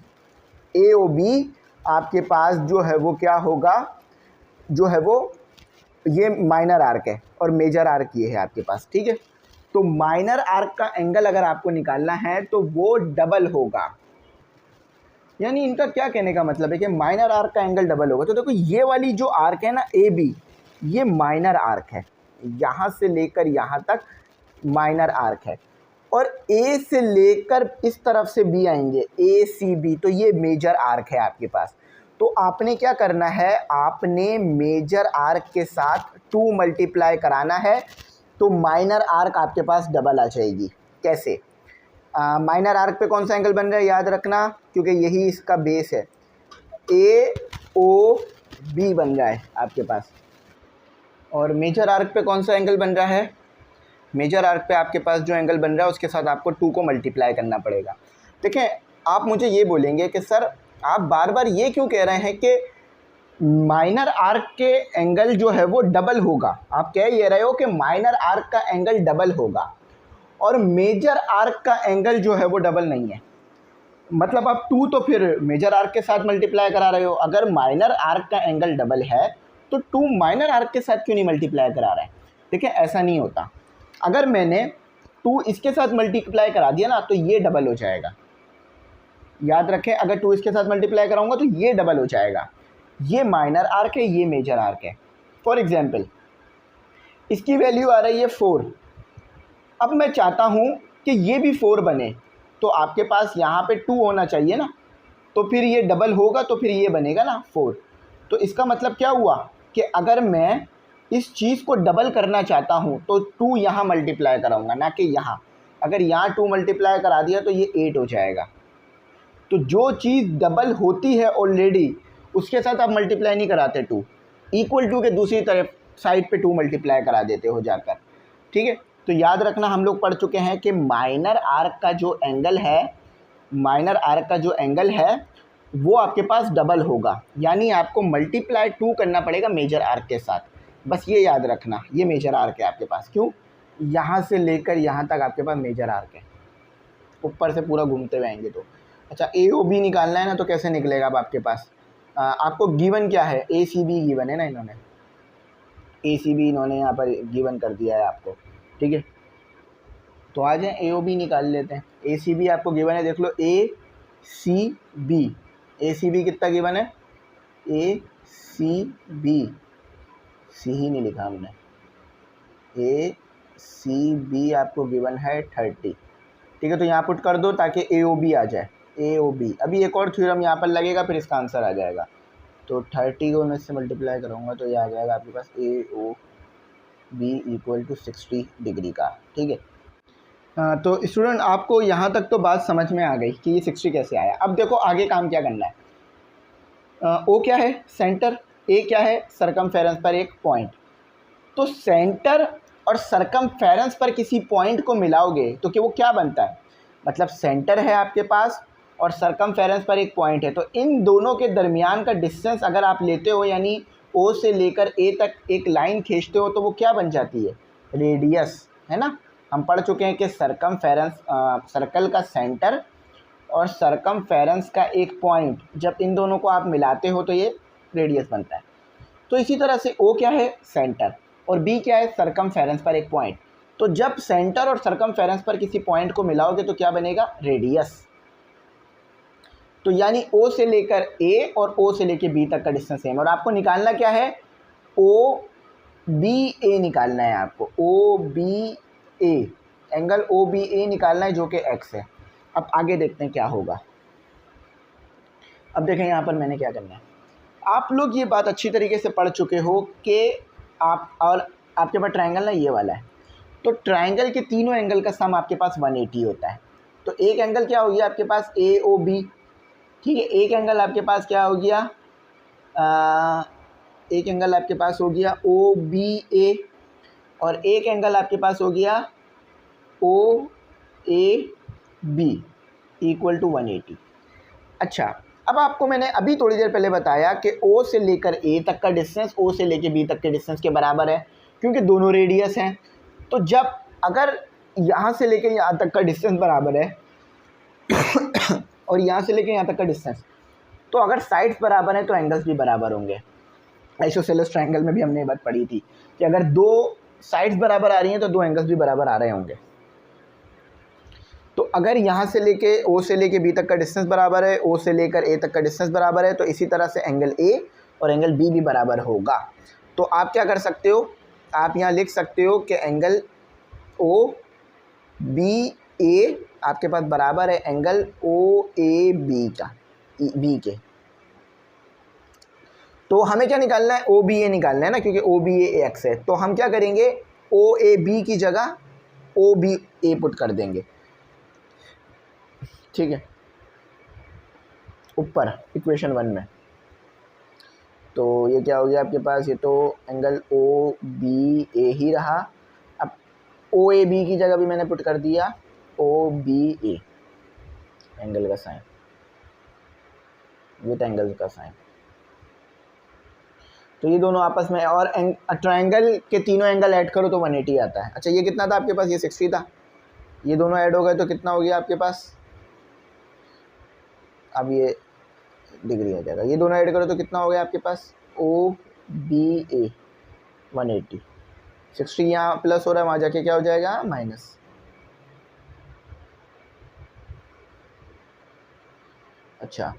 A O B आपके पास जो है वो क्या होगा, जो है वो ये माइनर आर्क है और मेजर आर्क ये है आपके पास। ठीक है, तो माइनर आर्क का एंगल अगर आपको निकालना है तो वो डबल होगा, यानी इनका क्या कहने का मतलब है कि माइनर आर्क का एंगल डबल होगा। तो देखो ये वाली जो आर्क है ना ए बी, ये माइनर आर्क है, यहाँ से लेकर यहाँ तक माइनर आर्क है, और ए से लेकर इस तरफ से बी आएंगे, ए सी बी, तो ये मेजर आर्क है आपके पास। तो आपने क्या करना है, आपने मेजर आर्क के साथ 2 मल्टीप्लाई कराना है, तो माइनर आर्क आपके पास डबल आ जाएगी। कैसे, माइनर आर्क पे कौन सा एंगल बन रहा है याद रखना, क्योंकि यही इसका बेस है, ए ओ बी बन रहा है आपके पास। और मेजर आर्क पे कौन सा एंगल बन रहा है, मेजर आर्क पे आपके पास जो एंगल बन रहा है उसके साथ आपको 2 को मल्टीप्लाई करना पड़ेगा। देखें, आप मुझे ये बोलेंगे कि सर आप बार बार ये क्यों कह रहे हैं कि माइनर आर्क के एंगल जो है वो डबल होगा। आप कह ये रहे हो कि माइनर आर्क का एंगल डबल होगा और मेजर आर्क का एंगल जो है वो डबल नहीं है, मतलब आप 2 तो फिर मेजर आर्क के साथ मल्टीप्लाई करा रहे हो। अगर माइनर आर्क का एंगल डबल है तो 2 माइनर आर्क के साथ क्यों नहीं मल्टीप्लाई करा रहे हैं। देखिए, ऐसा नहीं होता, अगर मैंने 2 इसके साथ मल्टीप्लाई करा दिया ना तो ये डबल हो जाएगा। याद रखें, अगर 2 इसके साथ मल्टीप्लाई कराऊंगा तो ये डबल हो जाएगा। ये माइनर आर्क है, ये मेजर आर्क है। फॉर एग्जांपल इसकी वैल्यू आ रही है 4, अब मैं चाहता हूँ कि ये भी 4 बने, तो आपके पास यहाँ पे 2 होना चाहिए ना, तो फिर ये डबल होगा तो फिर ये बनेगा ना 4। तो इसका मतलब क्या हुआ कि अगर मैं इस चीज़ को डबल करना चाहता हूँ तो 2 यहाँ मल्टीप्लाई कराऊंगा, ना कि यहाँ। अगर यहाँ 2 मल्टीप्लाई करा दिया तो ये 8 हो जाएगा। तो जो चीज़ डबल होती है ऑलरेडी उसके साथ आप मल्टीप्लाई नहीं कराते 2, इक्वल टू के दूसरी तरफ साइड पे 2 मल्टीप्लाई करा देते हो जाकर। ठीक है, तो याद रखना हम लोग पढ़ चुके हैं कि माइनर आर्क का जो एंगल है, माइनर आर्क का जो एंगल है वो आपके पास डबल होगा, यानी आपको मल्टीप्लाई 2 करना पड़ेगा मेजर आर्क के साथ। बस ये याद रखना, ये मेजर आर्क है आपके पास। क्यों, यहाँ से लेकर यहाँ तक आपके पास मेजर आर्क है, ऊपर से पूरा घूमते हुए आएंगे तो। अच्छा, ए ओ बी निकालना है ना, तो कैसे निकलेगा अब आपके पास, आपको गिवन क्या है, ए सी बी गिवन है ना, इन्होंने ए सी बी इन्होंने यहाँ पर गिवन कर दिया है आपको। ठीक है, तो आ जाए ए ओ बी निकाल लेते हैं। ए सी बी आपको गिवन है, देख लो, ए C B, A C B कितना गिवन है, ए सी बी, सी ही नहीं लिखा हमने, ए सी बी आपको गिवन है 30। ठीक है, तो यहाँ पुट कर दो ताकि ए ओ बी आ जाए, ए ओ बी। अभी एक और थ्योरम यहाँ पर लगेगा, फिर इसका आंसर आ जाएगा। तो 30 को मैं इससे मल्टीप्लाई करूँगा तो ये आ जाएगा आपके पास A O B equal to 60 degree का। ठीक है, तो स्टूडेंट आपको यहाँ तक तो बात समझ में आ गई कि ये 60 कैसे आया। अब देखो आगे काम क्या करना है। ओ क्या है? सेंटर। ए क्या है? सरकमफेरेंस पर एक पॉइंट। तो सेंटर और सरकमफेरेंस पर किसी पॉइंट को मिलाओगे तो कि वो क्या बनता है, मतलब सेंटर है आपके पास और सरकमफेरेंस पर एक पॉइंट है, तो इन दोनों के दरमियान का डिस्टेंस अगर आप लेते हो, यानी ओ से लेकर ए तक एक लाइन खींचते हो, तो वो क्या बन जाती है? रेडियस, है ना। हम पढ़ चुके हैं कि सरकमफेरेंस, सर्कल का सेंटर और सरकमफेरेंस का एक पॉइंट, जब इन दोनों को आप मिलाते हो तो ये रेडियस बनता है। तो इसी तरह से ओ क्या है? सेंटर, और बी क्या है? सरकमफेरेंस पर एक पॉइंट। तो जब सेंटर और सरकमफेरेंस पर किसी पॉइंट को मिलाओगे तो क्या बनेगा? रेडियस। तो यानी ओ से लेकर ए और ओ से लेकर बी तक का डिस्टेंस सेम, और आपको निकालना क्या है? ओ बी ए निकालना है आपको, ओ बी ए, एंगल ओ बी ए निकालना है, जो कि एक्स है। अब आगे देखते हैं क्या होगा। अब देखें यहाँ पर मैंने क्या करना है। आप लोग ये बात अच्छी तरीके से पढ़ चुके हो कि आप, और आपके पास ट्रायंगल ना ये वाला है, तो ट्रायंगल के तीनों एंगल का सम आपके पास 180 होता है। तो एक एंगल क्या हो गया आपके पास? A O B. ठीक है, एक एंगल आपके पास क्या हो गया? एक एंगल आपके पास हो गया ओ बी ए, और एक एंगल आपके पास हो गया ओ ए बी इक्वल टू 180। अच्छा, अब आपको मैंने अभी थोड़ी देर पहले बताया कि ओ से लेकर ए तक का डिस्टेंस ओ से लेकर बी तक के डिस्टेंस के बराबर है, क्योंकि दोनों रेडियस हैं। तो जब अगर यहाँ से लेकर यहाँ तक का डिस्टेंस बराबर है और यहाँ से लेकर यहाँ तक का डिस्टेंस, तो अगर साइड्स बराबर हैं तो एंगल्स भी बराबर होंगे। आइसोसेलेस ट्रायंगल में भी हमने ये बात पढ़ी थी कि अगर दो साइड्स बराबर आ रही हैं तो दो एंगल्स भी बराबर आ रहे होंगे। तो अगर यहाँ से लेके ओ से लेके बी तक का डिस्टेंस बराबर है, ओ से लेकर ए तक का डिस्टेंस बराबर है, तो इसी तरह से एंगल ए और एंगल बी भी बराबर होगा। तो आप क्या कर सकते हो? आप यहाँ लिख सकते हो कि एंगल ओ बी ए आपके पास बराबर है एंगल ओ ए बी का, बी के। तो हमें क्या निकालना है? ओ बी ए निकालना है ना, क्योंकि ओ बी ए एक्स है। तो हम क्या करेंगे? ओ ए बी की जगह ओ बी ए पुट कर देंगे। ठीक है, ऊपर इक्वेशन 1 में। तो ये क्या हो गया आपके पास? ये तो एंगल ओ बी ए ही रहा। अब ओ ए बी की जगह भी मैंने पुट कर दिया ओ बी ए, एंगल का साइन विथ एंगल का साइन। तो ये दोनों आपस में, और ट्रायंगल के तीनों एंगल ऐड करो तो 180 आता है। अच्छा, ये कितना था आपके पास? ये 60 था। ये दोनों ऐड हो गए तो कितना हो गया आपके पास? अब ये डिग्री आ जाएगा। ये दोनों ऐड करो तो कितना हो गया आपके पास? ओ बी ए 180। 60 यहाँ प्लस हो रहा है, वहाँ जाके क्या हो जाएगा? माइनस। अच्छा,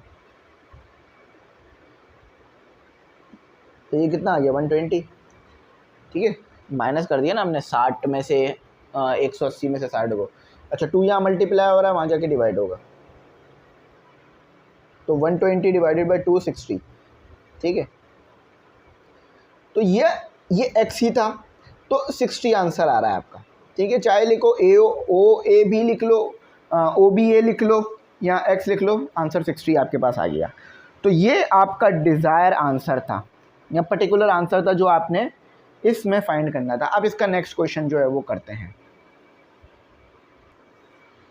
तो ये कितना आ गया? 120। ठीक है, माइनस कर दिया ना हमने 60 में से 180 में से 60 को। अच्छा, 2 यहाँ मल्टीप्लाई हो रहा है, वहाँ जाके डिवाइड होगा, तो 120 डिवाइडेड बाई 260। ठीक है, तो ये x ही था, तो 60 आंसर आ रहा है आपका। ठीक है, चाहे लिखो ओ ए बी लिख लो, ओ बी ए लिख लो, या x लिख लो, आंसर 60 आपके पास आ गया। तो ये आपका डिज़ायर आंसर था, या पर्टिकुलर आंसर था जो आपने इसमें फाइंड करना था। अब इसका नेक्स्ट क्वेश्चन जो है वो करते हैं।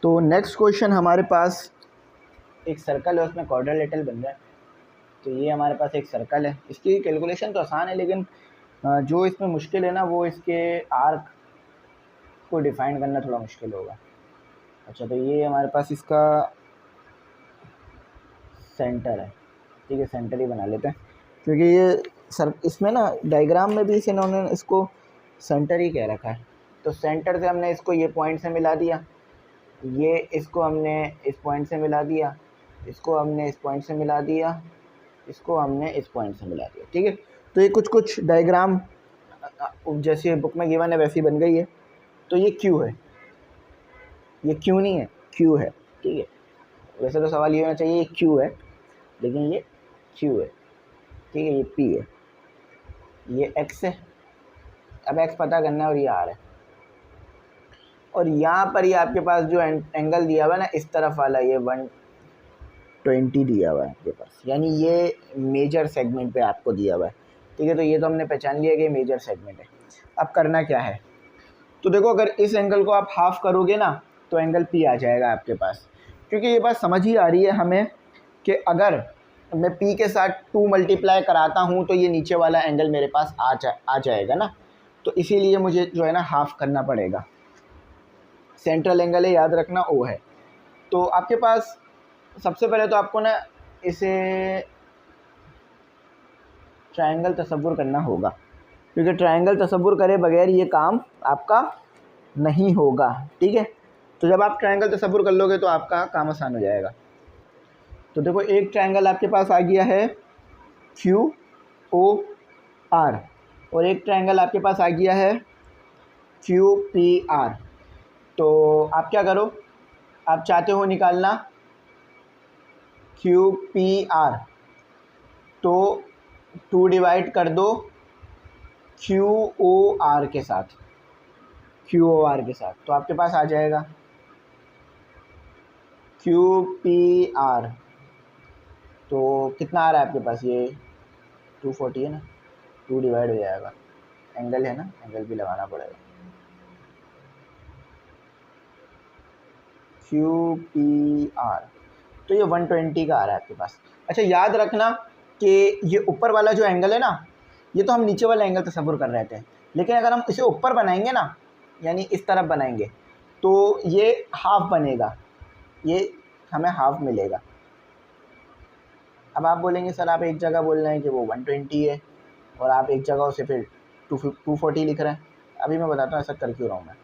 तो नेक्स्ट क्वेश्चन हमारे पास एक सर्कल है, उसमें क्वाड्रिलेटरल बन रहा है। तो ये हमारे पास एक सर्कल है, इसकी कैलकुलेशन तो आसान है, लेकिन जो इसमें मुश्किल है ना वो इसके आर्क को डिफाइन करना थोड़ा मुश्किल होगा। अच्छा, तो ये हमारे पास इसका सेंटर है। ठीक है, सेंटर ही बना लेते हैं, क्योंकि ये इसमें ना डायग्राम में भी इन्होंने इसको सेंटर ही कह रखा है। तो सेंटर से हमने इसको ये पॉइंट से मिला दिया, ये इसको हमने इस पॉइंट से मिला दिया, इसको हमने इस पॉइंट से मिला दिया, इसको हमने इस पॉइंट से मिला दिया। ठीक है, तो ये कुछ डायग्राम जैसे बुक में गिवन है वैसी बन गई है। तो ये क्यू है, ये क्यू नहीं है, क्यू है। ठीक है, वैसे तो सवाल ये होना चाहिए ये क्यू है, लेकिन ये क्यू है। ठीक है, ये पी है, ये एक्स है, अब एक्स पता करना है और ये आर है, और यहाँ पर ये आपके पास जो एंगल दिया हुआ है ना इस तरफ वाला, ये 120 दिया हुआ है आपके पास, यानी ये मेजर सेगमेंट पे आपको दिया हुआ है। ठीक है, तो ये तो हमने पहचान लिया कि मेजर सेगमेंट है। अब करना क्या है, तो देखो अगर इस एंगल को आप हाफ करोगे ना तो एंगल पी आ जाएगा आपके पास, क्योंकि ये बात समझ ही आ रही है हमें कि अगर मैं पी के साथ 2 मल्टीप्लाई कराता हूँ तो ये नीचे वाला एंगल मेरे पास आ जाएगा ना, तो इसीलिए मुझे जो है ना हाफ करना पड़ेगा। सेंट्रल एंगल है, याद रखना ओ है। तो आपके पास सबसे पहले तो आपको ना इसे ट्रायंगल तसव्वुर करना होगा, क्योंकि ट्रायंगल तसव्वुर करे बगैर ये काम आपका नहीं होगा। ठीक है, तो जब आप ट्रायंगल तसव्वुर कर लोगे तो आपका काम आसान हो जाएगा। तो देखो एक ट्रायंगल आपके पास आ गया है क्यू ओ आर, और एक ट्रायंगल आपके पास आ गया है क्यू पी आर। तो आप क्या करो, आप चाहते हो निकालना क्यू पी आर, तो 2 डिवाइड कर दो क्यू ओ आर के साथ, क्यू ओ आर के साथ, तो आपके पास आ जाएगा क्यू पी आर। तो कितना आ रहा है आपके पास, ये 240 है ना, 2 डिवाइड हो जाएगा, एंगल है ना, एंगल भी लगाना पड़ेगा, क्यू पी आर, तो ये 120 का आ रहा है आपके पास। अच्छा याद रखना कि ये ऊपर वाला जो एंगल है ना, ये तो हम नीचे वाला एंगल तसव्वुर कर रहे थे, लेकिन अगर हम इसे ऊपर बनाएंगे ना, यानी इस तरफ बनाएंगे, तो ये हाफ बनेगा, ये हमें हाफ मिलेगा। अब आप बोलेंगे सर आप एक जगह बोल रहे हैं कि वो 120 है और आप एक जगह उसे फिर 240 लिख रहे हैं। अभी मैं बताता हूँ ऐसा कर क्यों रहा हूँ मैं,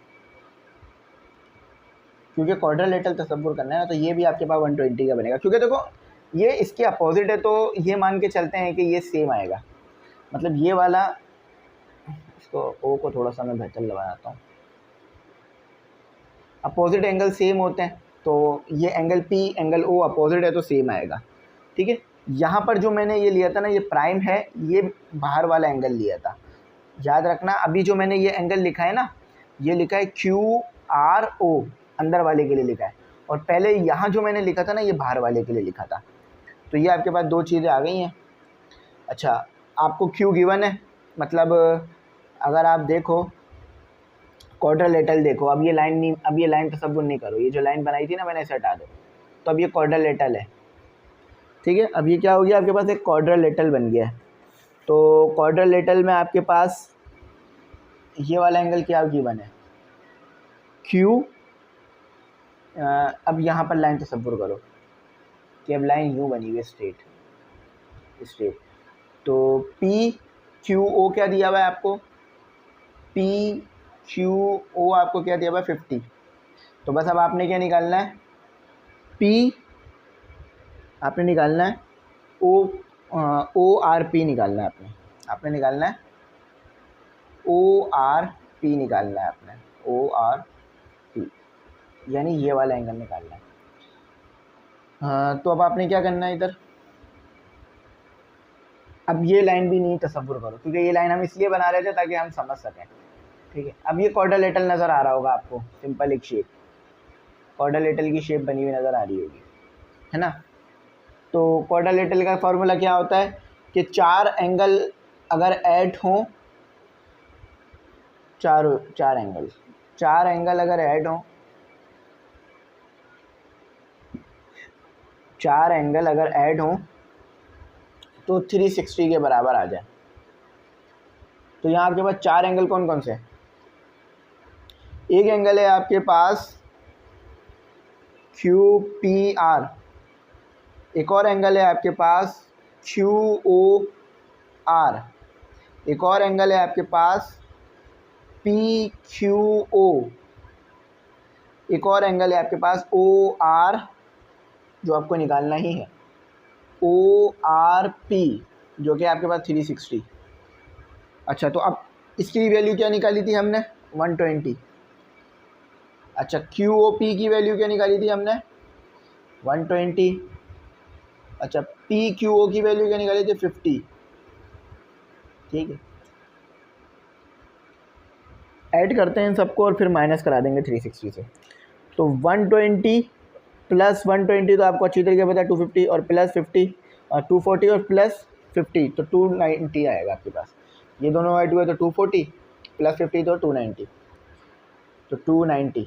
क्योंकि क्वाड्रिलेटरल तसव्वुर करना है ना, तो ये भी आपके पास 120 का बनेगा, क्योंकि देखो ये इसके अपोजिट है, तो ये मान के चलते हैं कि ये सेम आएगा, मतलब ये वाला, इसको ओ को थोड़ा सा मैं बेहतर लगाता हूँ, अपोजिट एंगल सेम होते हैं, तो ये angle P angle O opposite है तो सेम आएगा। ठीक है, यहाँ पर जो मैंने ये लिया था ना, ये प्राइम है, ये बाहर वाला एंगल लिया था, याद रखना। अभी जो मैंने ये एंगल लिखा है ना, ये लिखा है क्यू आर ओ, अंदर वाले के लिए लिखा है, और पहले यहाँ जो मैंने लिखा था ना, ये बाहर वाले के लिए लिखा था। तो ये आपके पास 2 चीज़ें आ गई हैं। अच्छा, आपको क्यू गिवन है, मतलब अगर आप देखो क्वाड्रिलेटरल देखो, अब ये लाइन नहीं, अब ये लाइन तसव्वुर नहीं करो, ये जो लाइन बनाई थी ना मैंने इसे हटा दो, तो अब ये क्वाड्रिलेटरल है। ठीक है, अब ये क्या हो गया, आपके पास एक क्वाड्रिलेटरल बन गया है। तो क्वाड्रिलेटरल में आपके पास ये वाला एंगल क्या गिवन है, क्यू, अब यहाँ पर लाइन तसव्वुर करो कि अब लाइन यूँ बनी हुई है, स्ट्रेट स्ट्रेट। तो पी क्यू ओ क्या दिया हुआ है आपको, पी क्यू ओ आपको क्या दिया हुआ है 50। तो बस अब आपने क्या निकालना है, पी आपने निकालना है, ओ आर पी निकालना है आपने निकालना है, ओ आर पी निकालना है आपने, ओ आर पी, यानी ये वाला एंगल निकालना है। तो अब आपने क्या करना है इधर, अब ये लाइन भी नहीं तसव्वुर करो, क्योंकि ये लाइन हम इसलिए बना रहे थे ताकि हम समझ सकें। ठीक है, अब ये क्वाड्रिलेटरल नज़र आ रहा होगा आपको, सिंपल एक शेप, क्वाड्रिलेटरल की शेप बनी हुई नज़र आ रही होगी, है ना। तो क्वाड्रिलेटरल का फॉर्मूला क्या होता है कि 4 एंगल अगर ऐड हों, चार एंगल अगर ऐड हों, 4 एंगल अगर ऐड हों तो 360 के बराबर आ जाए। तो यहाँ आपके पास 4 एंगल कौन कौन से हैं, एक एंगल है आपके पास क्यू पी आर, एक और एंगल है आपके पास क्यू ओ आर, एक और एंगल है आपके पास पी क्यू ओ, एक और एंगल है आपके पास ओ आर, जो आपको निकालना ही है, ओ आर पी, जो कि आपके पास 360। अच्छा, तो अब इसकी वैल्यू क्या निकाली थी हमने, 120। अच्छा, क्यू ओ पी की वैल्यू क्या निकाली थी हमने, 120। अच्छा, पी क्यू ओ की वैल्यू क्या निकाली थी, 50। ठीक है, ऐड करते हैं इन सबको और फिर माइनस करा देंगे 360 से। तो 120 प्लस 120 तो आपको अच्छी तरीके पता है 250 और प्लस 50 240 और प्लस 50 तो 290 आएगा आपके पास। ये दोनों ऐड हुए तो 240 प्लस 50 तो 290, तो 290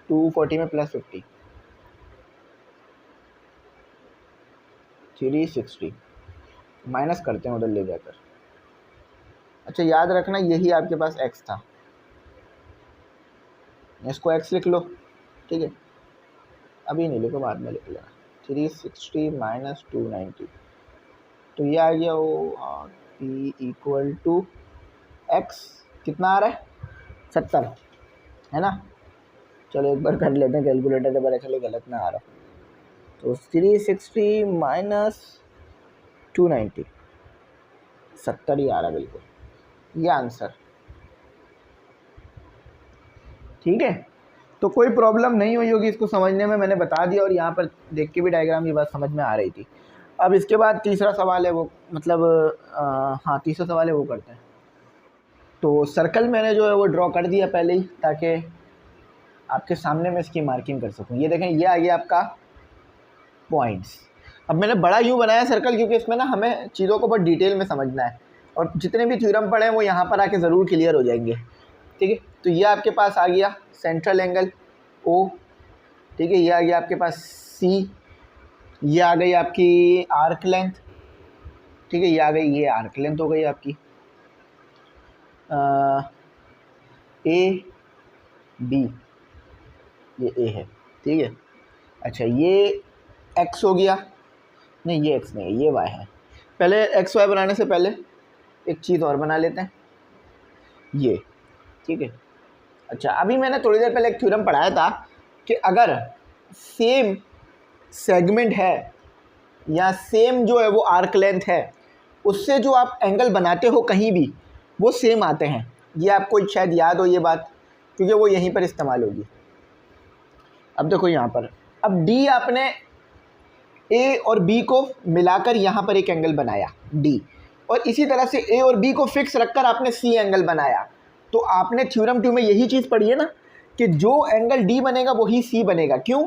240 में प्लस 50 360 माइनस करते हैं उधर ले जाकर। अच्छा याद रखना यही आपके पास x था, इसको x लिख लो, ठीक है, अभी नहीं लिखो बाद में लिख लेना। 360 माइनस 290 तो ये आ गया वो p इक्वल टू x कितना आ रहा है 70 है ना। चलो एक बार कर लेते हैं कैलकुलेटर से, पता चलो गलत ना आ रहा। तो 360 माइनस 290 70 ही आ रहा बिल्कुल, ये आंसर, ठीक है। तो कोई प्रॉब्लम नहीं हुई होगी इसको समझने में, मैंने बता दिया और यहाँ पर देख के भी डायग्राम ये बात समझ में आ रही थी। अब इसके बाद तीसरा सवाल है वो मतलब हाँ तीसरा सवाल है वो करते हैं। तो सर्कल मैंने जो है वो ड्रॉ कर दिया पहले ही ताकि आपके सामने मैं इसकी मार्किंग कर सकूँ। ये देखें ये आ गया आपका पॉइंट्स। अब मैंने बड़ा यूँ बनाया सर्कल क्योंकि इसमें ना हमें चीज़ों को बहुत डिटेल में समझना है और जितने भी थ्योरम पढ़े हैं वो यहाँ पर आके ज़रूर क्लियर हो जाएंगे, ठीक है। तो ये आपके पास आ गया सेंट्रल एंगल ओ, ठीक है। ये आ गया आपके पास सी, ये आ गई आपकी आर्क लेंथ, ठीक है। ये आ गई, ये आर्क लेंथ हो गई आपकी ए बी, ये ए है, ठीक है। अच्छा ये एक्स हो गया, नहीं ये एक्स नहीं है ये वाई है। पहले एक्स वाई बनाने से पहले एक चीज़ और बना लेते हैं, ये, ठीक है। अच्छा अभी मैंने थोड़ी देर पहले एक थ्योरम पढ़ाया था कि अगर सेम सेगमेंट है या सेम जो है वो आर्क लेंथ है, उससे जो आप एंगल बनाते हो कहीं भी वो सेम आते हैं। ये आपको शायद याद हो ये बात क्योंकि वो यहीं पर इस्तेमाल होगी। अब देखो यहाँ पर, अब डी आपने ए और बी को मिलाकर यहाँ पर एक एंगल बनाया डी, और इसी तरह से ए और बी को फिक्स रखकर आपने सी एंगल बनाया। तो आपने थ्योरम 2 में यही चीज़ पढ़ी है ना कि जो एंगल डी बनेगा वही सी बनेगा। क्यों?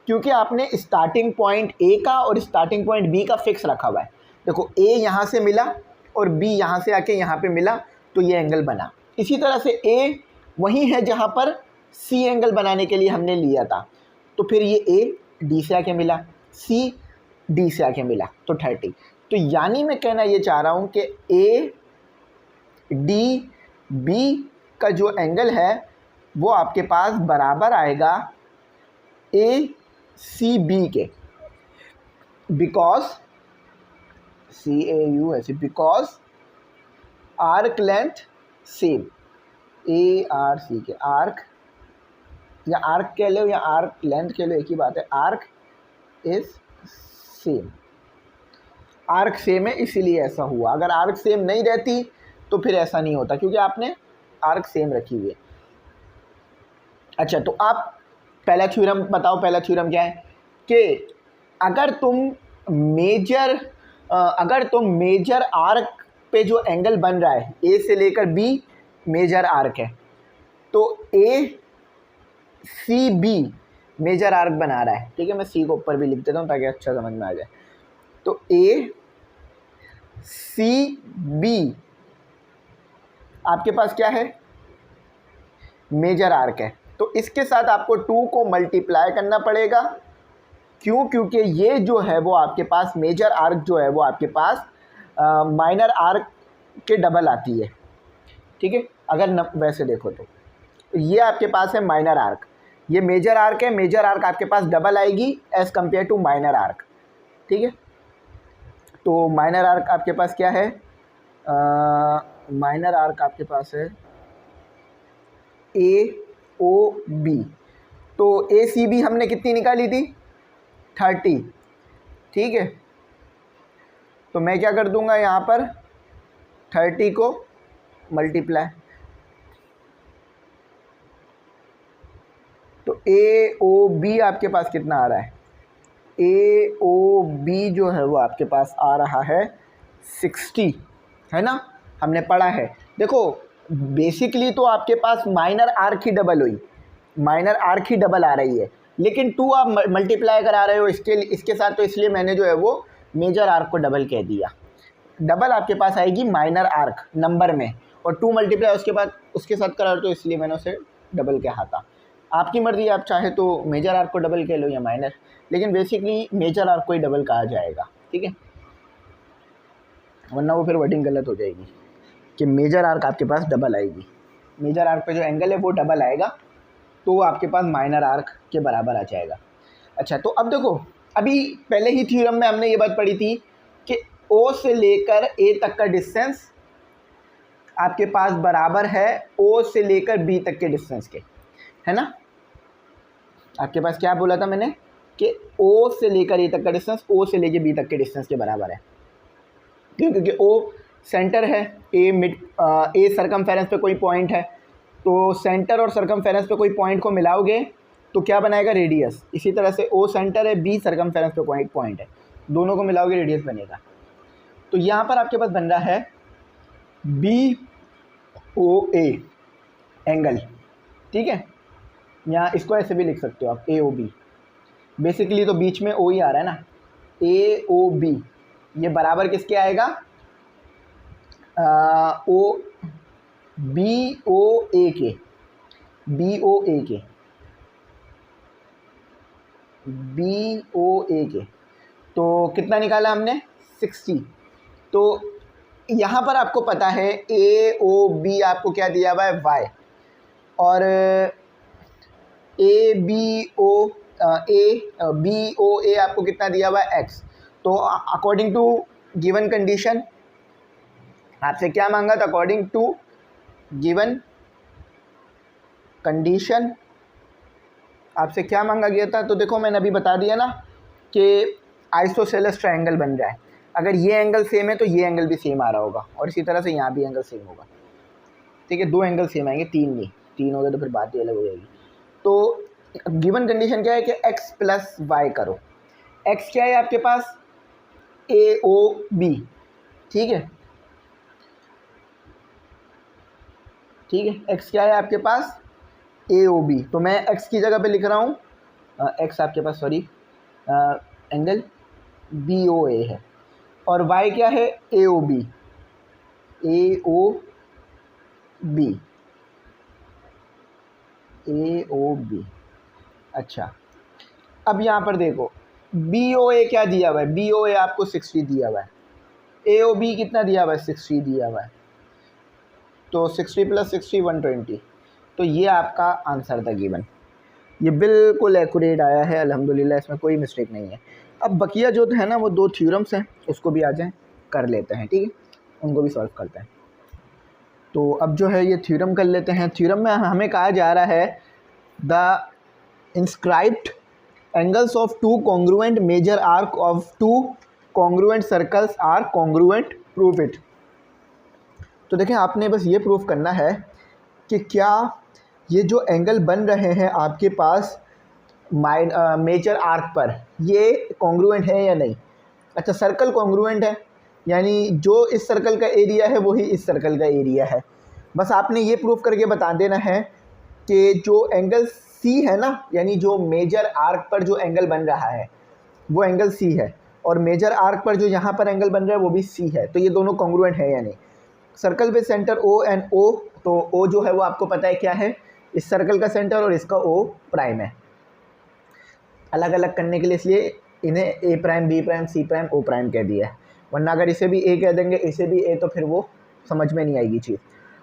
क्योंकि आपने स्टार्टिंग पॉइंट ए का और स्टार्टिंग पॉइंट बी का फिक्स रखा हुआ है। देखो ए यहाँ से मिला और बी यहाँ से आके यहाँ पे मिला तो ये एंगल बना। इसी तरह से ए वही है जहाँ पर सी एंगल बनाने के लिए हमने लिया था, तो फिर ये ए डी से आके मिला, सी डी से आके मिला, तो 30। तो यानी मैं कहना ये चाह रहा हूँ कि ए डी बी का जो एंगल है वो आपके पास बराबर आएगा ए सी बी के, बिकॉज सी ए यू ऐसे, because arc length same, A R C के, आर्क या आर्क कह लो या आर्क लेंथ कह लो एक ही बात है, arc is same, arc same है इसीलिए ऐसा हुआ। अगर आर्क सेम नहीं रहती तो फिर ऐसा नहीं होता क्योंकि आपने आर्क सेम रखी हुई है। अच्छा तो आप पहला थ्योरम बताओ, पहला थ्योरम क्या है कि अगर तुम मेजर आर्क पे जो एंगल बन रहा है ए से लेकर बी मेजर आर्क है, तो ए सी बी मेजर आर्क बना रहा है, ठीक है। मैं सी को ऊपर भी लिख देता हूँ ताकि अच्छा समझ में आ जाए। तो ए सी बी आपके पास क्या है, मेजर आर्क है। तो इसके साथ आपको 2 को मल्टीप्लाई करना पड़ेगा। क्यों? क्योंकि ये जो है वो आपके पास मेजर आर्क जो है वो आपके पास माइनर आर्क के डबल आती है, ठीक है। अगर वैसे देखो तो ये आपके पास है माइनर आर्क, ये मेजर आर्क है, मेजर आर्क आपके पास डबल आएगी as compare to minor arc, ठीक है। तो माइनर आर्क आपके पास क्या है, माइनर आर्क आपके पास है ए ओ बी। तो ए सी बी हमने कितनी निकाली थी 30, ठीक है। तो मैं क्या कर दूंगा यहाँ पर 30 को मल्टीप्लाई, तो ए ओ बी आपके पास कितना आ रहा है, ए ओ बी जो है वो आपके पास आ रहा है 60, है ना, हमने पढ़ा है। देखो बेसिकली तो आपके पास माइनर आर्क ही डबल हुई, माइनर आर्क ही डबल आ रही है, लेकिन 2 आप मल्टीप्लाई करा रहे हो इसके साथ, तो इसलिए मैंने जो है वो मेजर आर्क को डबल कह दिया। डबल आपके पास आएगी माइनर आर्क नंबर में, और 2 मल्टीप्लाई उसके बाद उसके साथ करा, तो इसलिए मैंने उसे डबल कहा था। आपकी मर्ज़ी, आप चाहे तो मेजर आर्क को डबल कह लो या माइनर, लेकिन बेसिकली मेजर आर्क को ही डबल कहा जाएगा, ठीक है, वरना वो फिर वर्डिंग गलत हो जाएगी कि मेजर आर्क आपके पास डबल आएगी। मेजर आर्क पे जो एंगल है वो डबल आएगा, तो आपके पास माइनर आर्क के बराबर आ जाएगा। अच्छा, तो अब देखो, अभी पहले ही थ्योरम में हमने ये बात पढ़ी थी कि O से लेकर A तक का डिस्टेंस आपके पास बराबर है O से लेकर B तक के डिस्टेंस के, है ना। आपके पास क्या बोला था मैंने कि O से लेकर A तक का डिस्टेंस O से लेकर B तक के डिस्टेंस के बराबर है, क्यों? क्योंकि O सेंटर है, A सर्कमफेरेंस पे कोई पॉइंट है, तो सेंटर और सर्कमफेरेंस पे कोई पॉइंट को मिलाओगे तो क्या बनाएगा? रेडियस। इसी तरह से O सेंटर है, B सर्कमफेरेंस पे कोई पॉइंट है, दोनों को मिलाओगे रेडियस बनेगा। तो यहाँ पर आपके पास बन रहा है BOA एंगल, ठीक है। यहाँ इसको ऐसे भी लिख सकते हो आप, AOB। बेसिकली तो बीच में O ही आ रहा है ना, AOB ये बराबर किसके आएगा? BOA के, BOA के। तो कितना निकाला हमने? 60। तो यहाँ पर आपको पता है AOB आपको क्या दिया हुआ है? Y, और BOA आपको कितना दिया हुआ है? X। तो अकॉर्डिंग टू गिवन कंडीशन आपसे क्या मांगा था? अकॉर्डिंग टू गिवन कंडीशन आपसे क्या मांगा गया था? तो देखो, मैंने अभी बता दिया ना कि आइसोसेलेस ट्रायंगल बन जाए, अगर ये एंगल सेम है तो ये एंगल भी सेम आ रहा होगा, और इसी तरह से यहाँ भी एंगल सेम होगा, ठीक है। 2 एंगल सेम आएंगे, 3 नहीं, 3 हो गए तो फिर बात ही अलग हो जाएगी। तो गिवन कंडीशन क्या है कि x प्लस वाई करो। x क्या है आपके पास? AOB, ठीक है, ठीक है। x क्या है आपके पास? AOB। तो मैं x की जगह पे लिख रहा हूँ x आपके पास, सॉरी, एंगल BOA है, और y क्या है? AOB, AOB। अच्छा, अब यहाँ पर देखो, BOA क्या दिया हुआ है? BOA आपको 60 दिया हुआ है, AOB कितना दिया हुआ है? 60 दिया हुआ है, तो 60 प्लस 60 120। तो ये आपका आंसर था गिवन, ये बिल्कुल एक्यूरेट आया है, अल्हम्दुलिल्लाह, इसमें कोई मिस्टेक नहीं है। अब बकिया जो है ना वो 2 थ्योरम्स हैं, उसको भी आ जाएँ कर लेते हैं, ठीक है, उनको भी सॉल्व करते हैं। तो अब जो है ये थ्योरम कर लेते हैं। थ्योरम में हमें कहा जा रहा है the inscribed angles of 2 congruent major arc of 2 congruent circles are congruent, proof it. तो देखें, आपने बस ये प्रूफ करना है कि क्या ये जो एंगल बन रहे हैं आपके पास मेजर आर्क पर, ये कॉन्ग्रुएंट है या नहीं। अच्छा, सर्कल कॉन्ग्रुएंट है, यानी जो इस सर्कल का एरिया है वही इस सर्कल का एरिया है। बस आपने ये प्रूफ करके बता देना है कि जो एंगल C है ना, यानी जो मेजर आर्क पर जो एंगल बन रहा है वो एंगल C है, और मेजर आर्क पर जो यहाँ पर एंगल बन रहा है वो भी C है, तो ये दोनों कॉन्ग्रुएंट है या नहीं। Circle with centre O and O, तो O जो है वो आपको पता है क्या है? इस सर्कल का सेंटर, और इसका O प्राइम है। अलग अलग करने के लिए इसलिए इन्हें A prime, B prime, C prime, O prime कह दिया है, वरना अगर इसे भी A कह देंगे, इसे भी A, तो फिर वो समझ में नहीं आएगी चीज़।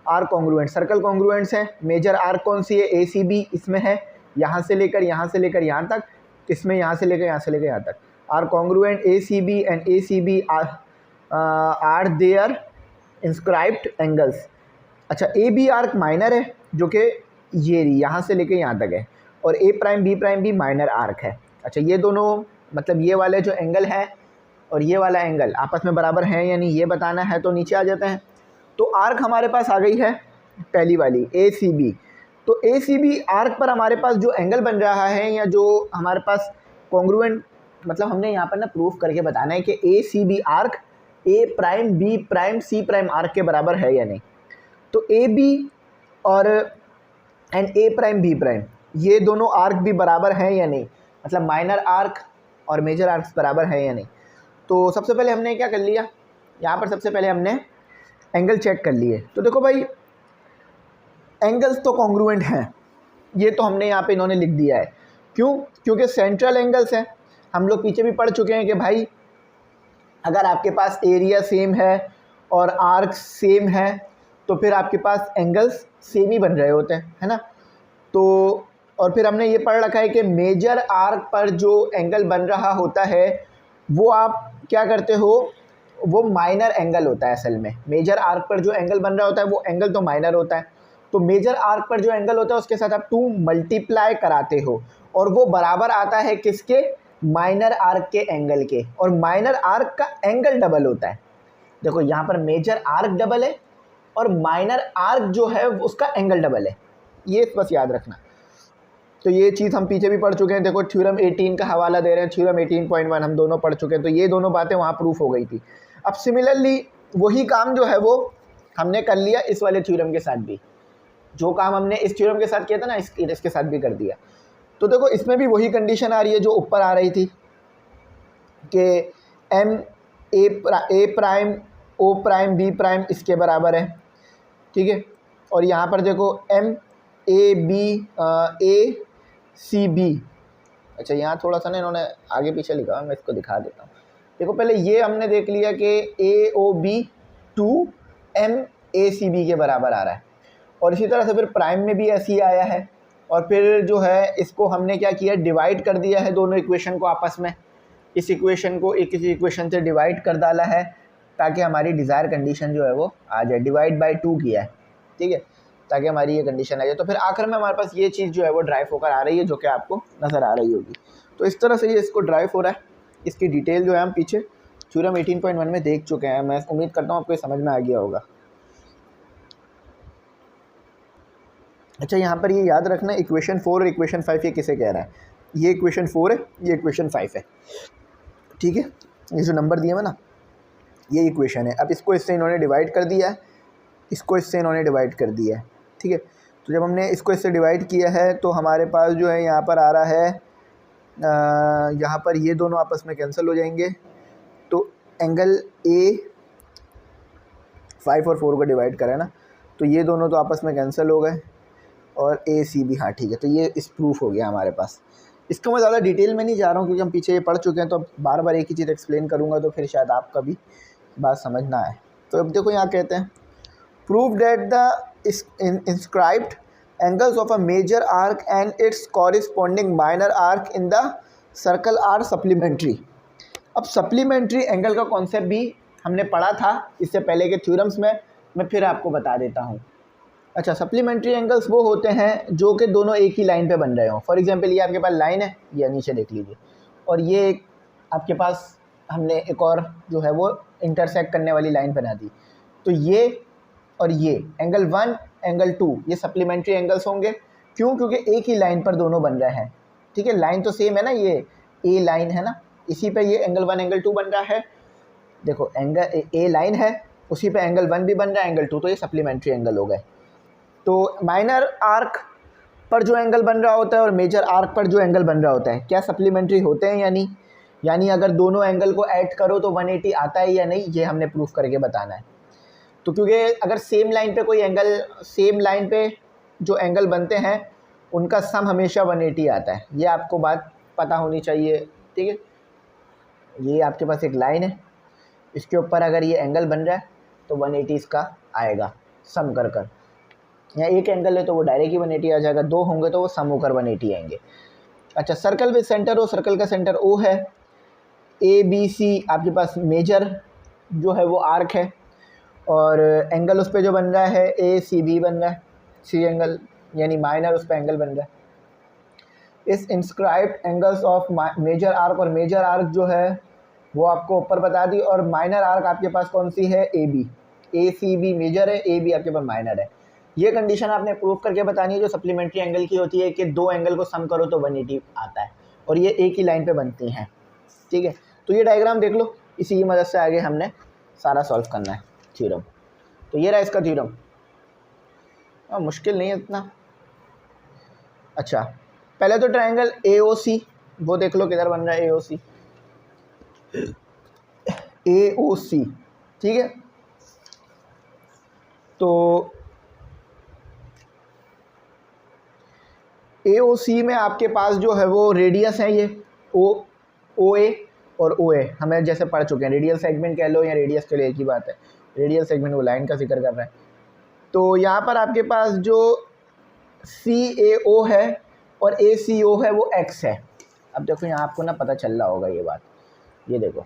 आर कॉन्ग्रुएंट, सर्कल कॉन्ग्रुएंट्स हैं। मेजर आर्क कौन सी है? ACB, इसमें है यहाँ से लेकर यहाँ यहाँ तक, इसमें यहाँ से लेकर यहाँ तक। Are congruent ACB and ACB are their inscribed angles. अच्छा, AB आर्क माइनर है, जो कि ये यहाँ से लेकर यहाँ तक है, और A प्राइम B प्राइम भी माइनर आर्क है। अच्छा, ये दोनों मतलब ये वाले जो एंगल है और ये वाला एंगल आपस में बराबर हैं या नहीं, ये बताना है। तो नीचे आ जाते हैं। तो आर्क हमारे पास आ गई है पहली वाली ACB। तो ACB आर्क पर हमारे पास जो एंगल बन रहा है, या जो हमारे पास कॉन्ग्रुएंट, मतलब हमने यहाँ पर ना प्रूफ करके बताना है कि ACB arc A prime B prime C prime arc के बराबर है या नहीं। तो ए बी और and A prime B prime ये दोनों आर्क भी बराबर हैं या नहीं, मतलब माइनर आर्क और मेजर आर्क्स बराबर हैं या नहीं। तो सबसे पहले हमने क्या कर लिया, यहाँ पर सबसे पहले हमने एंगल चेक कर लिए। तो देखो भाई एंगल्स तो कॉन्ग्रुएंट हैं, ये तो हमने यहाँ पे इन्होंने लिख दिया है। क्यों? क्योंकि सेंट्रल एंगल्स हैं। हम लोग पीछे भी पढ़ चुके हैं कि भाई अगर आपके पास एरिया सेम है और आर्क सेम है तो फिर आपके पास एंगल्स सेम ही बन रहे होते हैं, है ना। तो और फिर हमने ये पढ़ रखा है कि मेजर आर्क पर जो एंगल बन रहा होता है वो आप क्या करते हो, वो माइनर एंगल होता है। असल में मेजर आर्क पर जो एंगल बन रहा होता है वो एंगल तो माइनर होता है। तो मेजर आर्क पर जो एंगल होता है उसके साथ आप 2 मल्टीप्लाई कराते हो और वो बराबर आता है किसके, माइनर आर्क के एंगल के। और माइनर आर्क का एंगल डबल होता है। देखो यहाँ पर मेजर आर्क डबल है और माइनर आर्क जो है उसका एंगल डबल है, ये बस याद रखना। तो ये चीज़ हम पीछे भी पढ़ चुके हैं। देखो थ्योरम 18 का हवाला दे रहे हैं, थ्योरम 18.1 हम दोनों पढ़ चुके हैं। तो ये दोनों बातें वहाँ प्रूफ हो गई थी। अब सिमिलरली वही काम जो है वो हमने कर लिया इस वाले थ्योरम के साथ भी। जो काम हमने इस थ्योरम के साथ किया था ना, इसके साथ भी कर दिया। तो देखो इसमें भी वही कंडीशन आ रही है जो ऊपर आ रही थी कि M A prime O prime B prime इसके बराबर है, ठीक है। और यहाँ पर देखो M A B A C B, अच्छा यहाँ थोड़ा सा ना इन्होंने आगे पीछे लिखा है, मैं इसको दिखा देता हूँ। देखो पहले ये हमने देख लिया कि A O B two M A C B के बराबर आ रहा है। और इसी तरह से फिर प्राइम में भी ऐसे ही आया है। और फिर जो है इसको हमने क्या किया, डिवाइड कर दिया है दोनों इक्वेशन को आपस में। इस इक्वेशन को एक किसी इक्वेशन से डिवाइड कर डाला है ताकि हमारी डिज़ायर कंडीशन जो है वो आ जाए। डिवाइड बाय 2 किया है, ठीक है, ताकि हमारी ये कंडीशन आ जाए। तो फिर आखिर में हमारे पास ये चीज़ जो है वो ड्राइव होकर आ रही है, जो कि आपको नज़र आ रही होगी। तो इस तरह से ये इसको ड्राइव हो रहा है। इसकी डिटेल जो है हम पीछे थ्योरम 18.1 में देख चुके हैं। मैं उम्मीद करता हूँ आपको समझ में आ गया होगा। अच्छा यहाँ पर ये याद रखना इक्वेशन 4 और इक्वेशन 5 ये किसे कह रहा है। ये इक्वेशन 4 है, ये इक्वेशन 5 है, ठीक है। ये जो नंबर दिए हुए ना ये इक्वेशन है। अब इसको इससे इन्होंने डिवाइड कर दिया है, इसको इससे इन्होंने डिवाइड कर दिया है, ठीक है। तो जब हमने इसको इससे डिवाइड किया है तो हमारे पास जो है यहाँ पर आ रहा है, यहाँ पर ये दोनों आपस में कैंसिल हो जाएंगे। तो एंगल ए 5 और 4 को डिवाइड करें ना, तो ये दोनों तो आपस में कैंसिल हो गए और ए सी बी, हाँ ठीक है। तो ये इस प्रूफ हो गया हमारे पास। इसका मैं ज़्यादा डिटेल में नहीं जा रहा हूँ क्योंकि हम पीछे ये पढ़ चुके हैं। तो अब बार बार एक ही चीज़ एक्सप्लेन करूँगा तो फिर शायद आपका भी बात समझ ना आए। तो अब देखो यहाँ कहते हैं prove that the inscribed angles of a major arc and its corresponding minor arc in the circle are supplementary. अब सप्लीमेंट्री एंगल का कॉन्सेप्ट भी हमने पढ़ा था इससे पहले के थ्योरम्स में, मैं फिर आपको बता देता हूँ। अच्छा, सप्लीमेंट्री एंगल्स वो होते हैं जो कि दोनों एक ही लाइन पे बन रहे हों। फॉर एग्जांपल ये आपके पास लाइन है, ये नीचे देख लीजिए, और ये एक आपके पास हमने एक और जो है वो इंटरसेक्ट करने वाली लाइन बना दी। तो ये और ये एंगल 1 एंगल 2 ये सप्लीमेंट्री एंगल्स होंगे। क्यों? क्योंकि एक ही लाइन पर दोनों बन रहे हैं, ठीक है। लाइन तो सेम है ना, ये ए लाइन है ना, इसी पे ये एंगल 1 एंगल 2 बन रहा है। देखो एंगल ए लाइन है, उसी पे एंगल 1 भी बन रहा है, एंगल 2, तो ये सप्लीमेंट्री एंगल हो गए। तो माइनर आर्क पर जो एंगल बन रहा होता है और मेजर आर्क पर जो एंगल बन रहा होता है, क्या सप्लीमेंट्री होते हैं या नहीं, यानी अगर दोनों एंगल को ऐड करो तो 180 आता है या नहीं, ये हमने प्रूफ करके बताना है। तो क्योंकि अगर सेम लाइन पे कोई एंगल, सेम लाइन पे जो एंगल बनते हैं उनका सम हमेशा 180 आता है, ये आपको बात पता होनी चाहिए, ठीक है। ये आपके पास एक लाइन है, इसके ऊपर अगर ये एंगल बन रहा है तो 180 इसका आएगा सम कर कर। या एक एंगल है तो वो डायरेक्ट ही 180 आ जाएगा, दो होंगे तो वो सम होकर 180 आएंगे। अच्छा, circle with centre O, circle का सेंटर ओ है। ए बी सी आपके पास मेजर जो है वो आर्क है और एंगल उस पर जो बन रहा है ए सी बी बन रहा है, सी एंगल यानी माइनर उस पर एंगल बन रहा है। इस inscribed angles of major arc, और मेजर आर्क जो है वो आपको ऊपर बता दी, और माइनर आर्क आपके पास कौन सी है, A B. A C B major है, ए बी आपके पास माइनर है। ये कंडीशन आपने प्रूव करके बतानी है जो सप्लीमेंट्री एंगल की होती है कि दो एंगल को सम करो तो 180 आता है और ये एक ही लाइन पे बनती हैं, ठीक है। तो ये डायग्राम देख लो, इसी की मदद से आगे हमने सारा सॉल्व करना है थ्योरम। तो ये रहा इसका थ्योरम। मुश्किल नहीं है इतना। अच्छा, पहले तो ट्रायंगल AOC वो देख लो किधर बन रहा है, AOC, ठीक है। तो AOC में आपके पास जो है वो रेडियस है ये OA और OA, हमें जैसे पढ़ चुके हैं, रेडियल सेगमेंट कह लो या रेडियस के लिए एक ही बात है, रेडियल सेगमेंट वो लाइन का जिक्र कर रहा है। तो यहाँ पर आपके पास जो CAO है और ACO है वो X है। अब देखो यहाँ आपको ना पता चल रहा होगा ये बात, ये देखो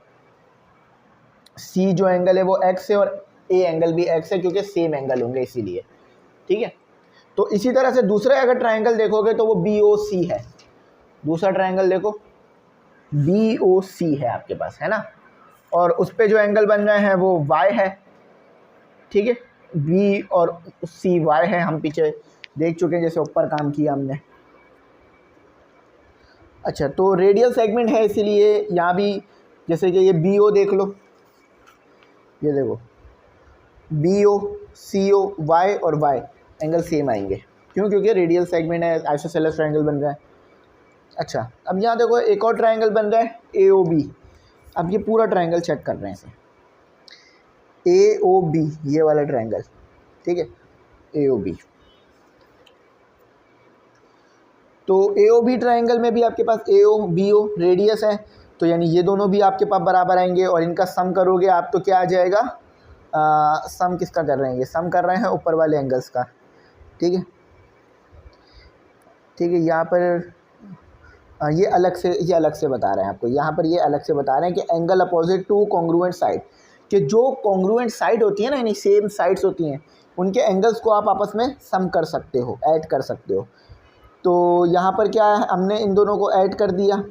C जो एंगल है वो X है और A एंगल भी X है, क्योंकि सेम एंगल होंगे इसीलिए, ठीक है। तो इसी तरह से दूसरा अगर ट्रायंगल देखोगे तो वो BOC है, दूसरा ट्रायंगल देखो BOC है आपके पास, है ना, और उस पे जो एंगल बन रहे हैं वो Y है, ठीक है। B और CY है, हम पीछे देख चुके हैं जैसे ऊपर काम किया हमने। अच्छा, तो रेडियल सेगमेंट है इसीलिए यहाँ भी जैसे कि ये BO देख लो, ये देखो BO CO Y और Y एंगल सेम आएंगे, क्यों? क्योंकि रेडियल सेगमेंट है, आइसोसेलेस ट्रायंगल बन रहा है। अच्छा, अब यहाँ देखो एक और ट्रायंगल बन रहा है AOB। अब ये पूरा ट्रायंगल चेक कर रहे हैं इसे, AOB ये वाला ट्रायंगल, ठीक है, AOB। तो AOB ट्रायंगल में भी आपके पास AO BO रेडियस है, तो यानी ये दोनों भी आपके पास बराबर आएंगे, और इनका सम करोगे आप तो क्या आ जाएगा, सम किसका कर रहे हैं, ये सम कर रहे हैं ऊपर वाले एंगल्स का, ठीक है, ठीक है। यहाँ पर ये अलग से बता रहे हैं आपको, यहाँ पर ये अलग से बता रहे हैं कि angle opposite two congruent side, कि जो कॉन्ग्रुएंट साइड होती है ना, यानी सेम साइड्स होती हैं, उनके एंगल्स को आप आपस में सम कर सकते हो, ऐड कर सकते हो। तो यहाँ पर क्या है, हमने इन दोनों को ऐड कर दिया,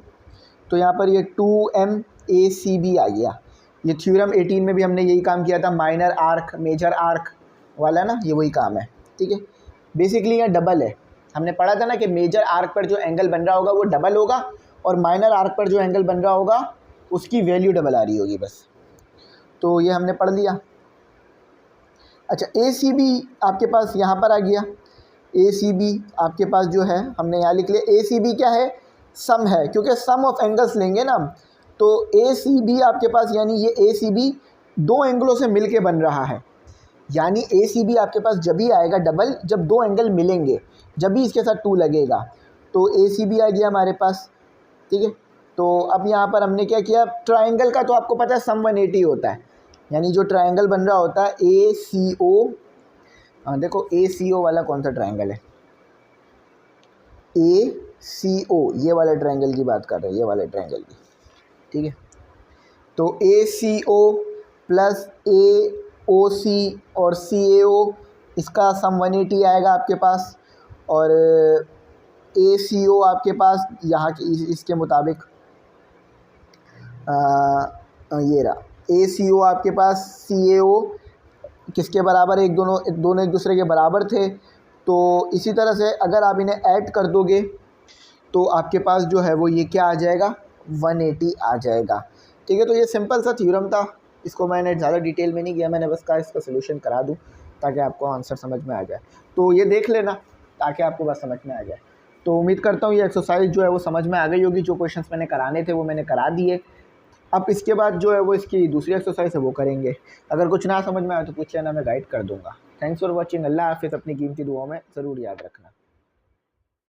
तो यहाँ पर ये 2MACB आ गया। ये थ्योरम 18 में भी हमने यही काम किया था, माइनर आर्क मेजर आर्क वाला ना, ये वही काम है, ठीक है। बेसिकली यहाँ डबल है, हमने पढ़ा था ना कि मेजर आर्क पर जो एंगल बन रहा होगा वो डबल होगा, और माइनर आर्क पर जो एंगल बन रहा होगा उसकी वैल्यू डबल आ रही होगी बस। तो ये हमने पढ़ लिया। अच्छा, ACB आपके पास यहाँ पर आ गया, ACB आपके पास जो है हमने यहाँ लिख लिया, ACB क्या है, सम है, क्योंकि सम ऑफ एंगल्स लेंगे ना, तो ACB आपके पास, यानी ये ACB दो एंगलों से मिलके बन रहा है, यानी ACB आपके पास जब भी आएगा डबल, जब दो एंगल मिलेंगे, जब भी इसके साथ 2 लगेगा, तो ACB आ गया हमारे पास, ठीक है। तो अब यहाँ पर हमने क्या किया, ट्रायंगल का तो आपको पता है सम 180 होता है, यानी जो ट्रायंगल बन रहा होता है ACO, देखो ACO वाला कौन सा ट्रायंगल है, ACO ये वाले ट्रायंगल की बात कर रहे हैं, ये वाले ट्रायंगल की, ठीक है। तो ACO प्लस AOC और CAO, इसका सम 180 आएगा आपके पास, और ACO आपके पास यहाँ की इसके मुताबिक ये रहा, ACO आपके पास CAO किसके बराबर है, दोनों एक दूसरे के बराबर थे। तो इसी तरह से अगर आप इन्हें ऐड कर दोगे तो आपके पास जो है वो ये क्या आ जाएगा, 180 आ जाएगा, ठीक है। तो ये सिंपल सा थ्योरम था, इसको मैंने ज़्यादा डिटेल में नहीं किया, मैंने बस कहा इसका सोल्यूशन करा दूँ ताकि आपको आंसर समझ में आ जाए। तो ये देख लेना ताकि आपको बस समझ में आ जाए। तो उम्मीद करता हूँ ये एक्सरसाइज जो है वो समझ में आ गई होगी, जो क्वेश्चंस मैंने कराने थे वो मैंने करा दिए। अब इसके बाद जो है वो इसकी दूसरी एक्सरसाइज है वो करेंगे। अगर कुछ ना समझ में आए तो पूछ लेना, मैं गाइड कर दूँगा। Thanks for watching. अल्लाह हाफिज़। अपनी कीमती दुआओं में ज़रूर याद रखना।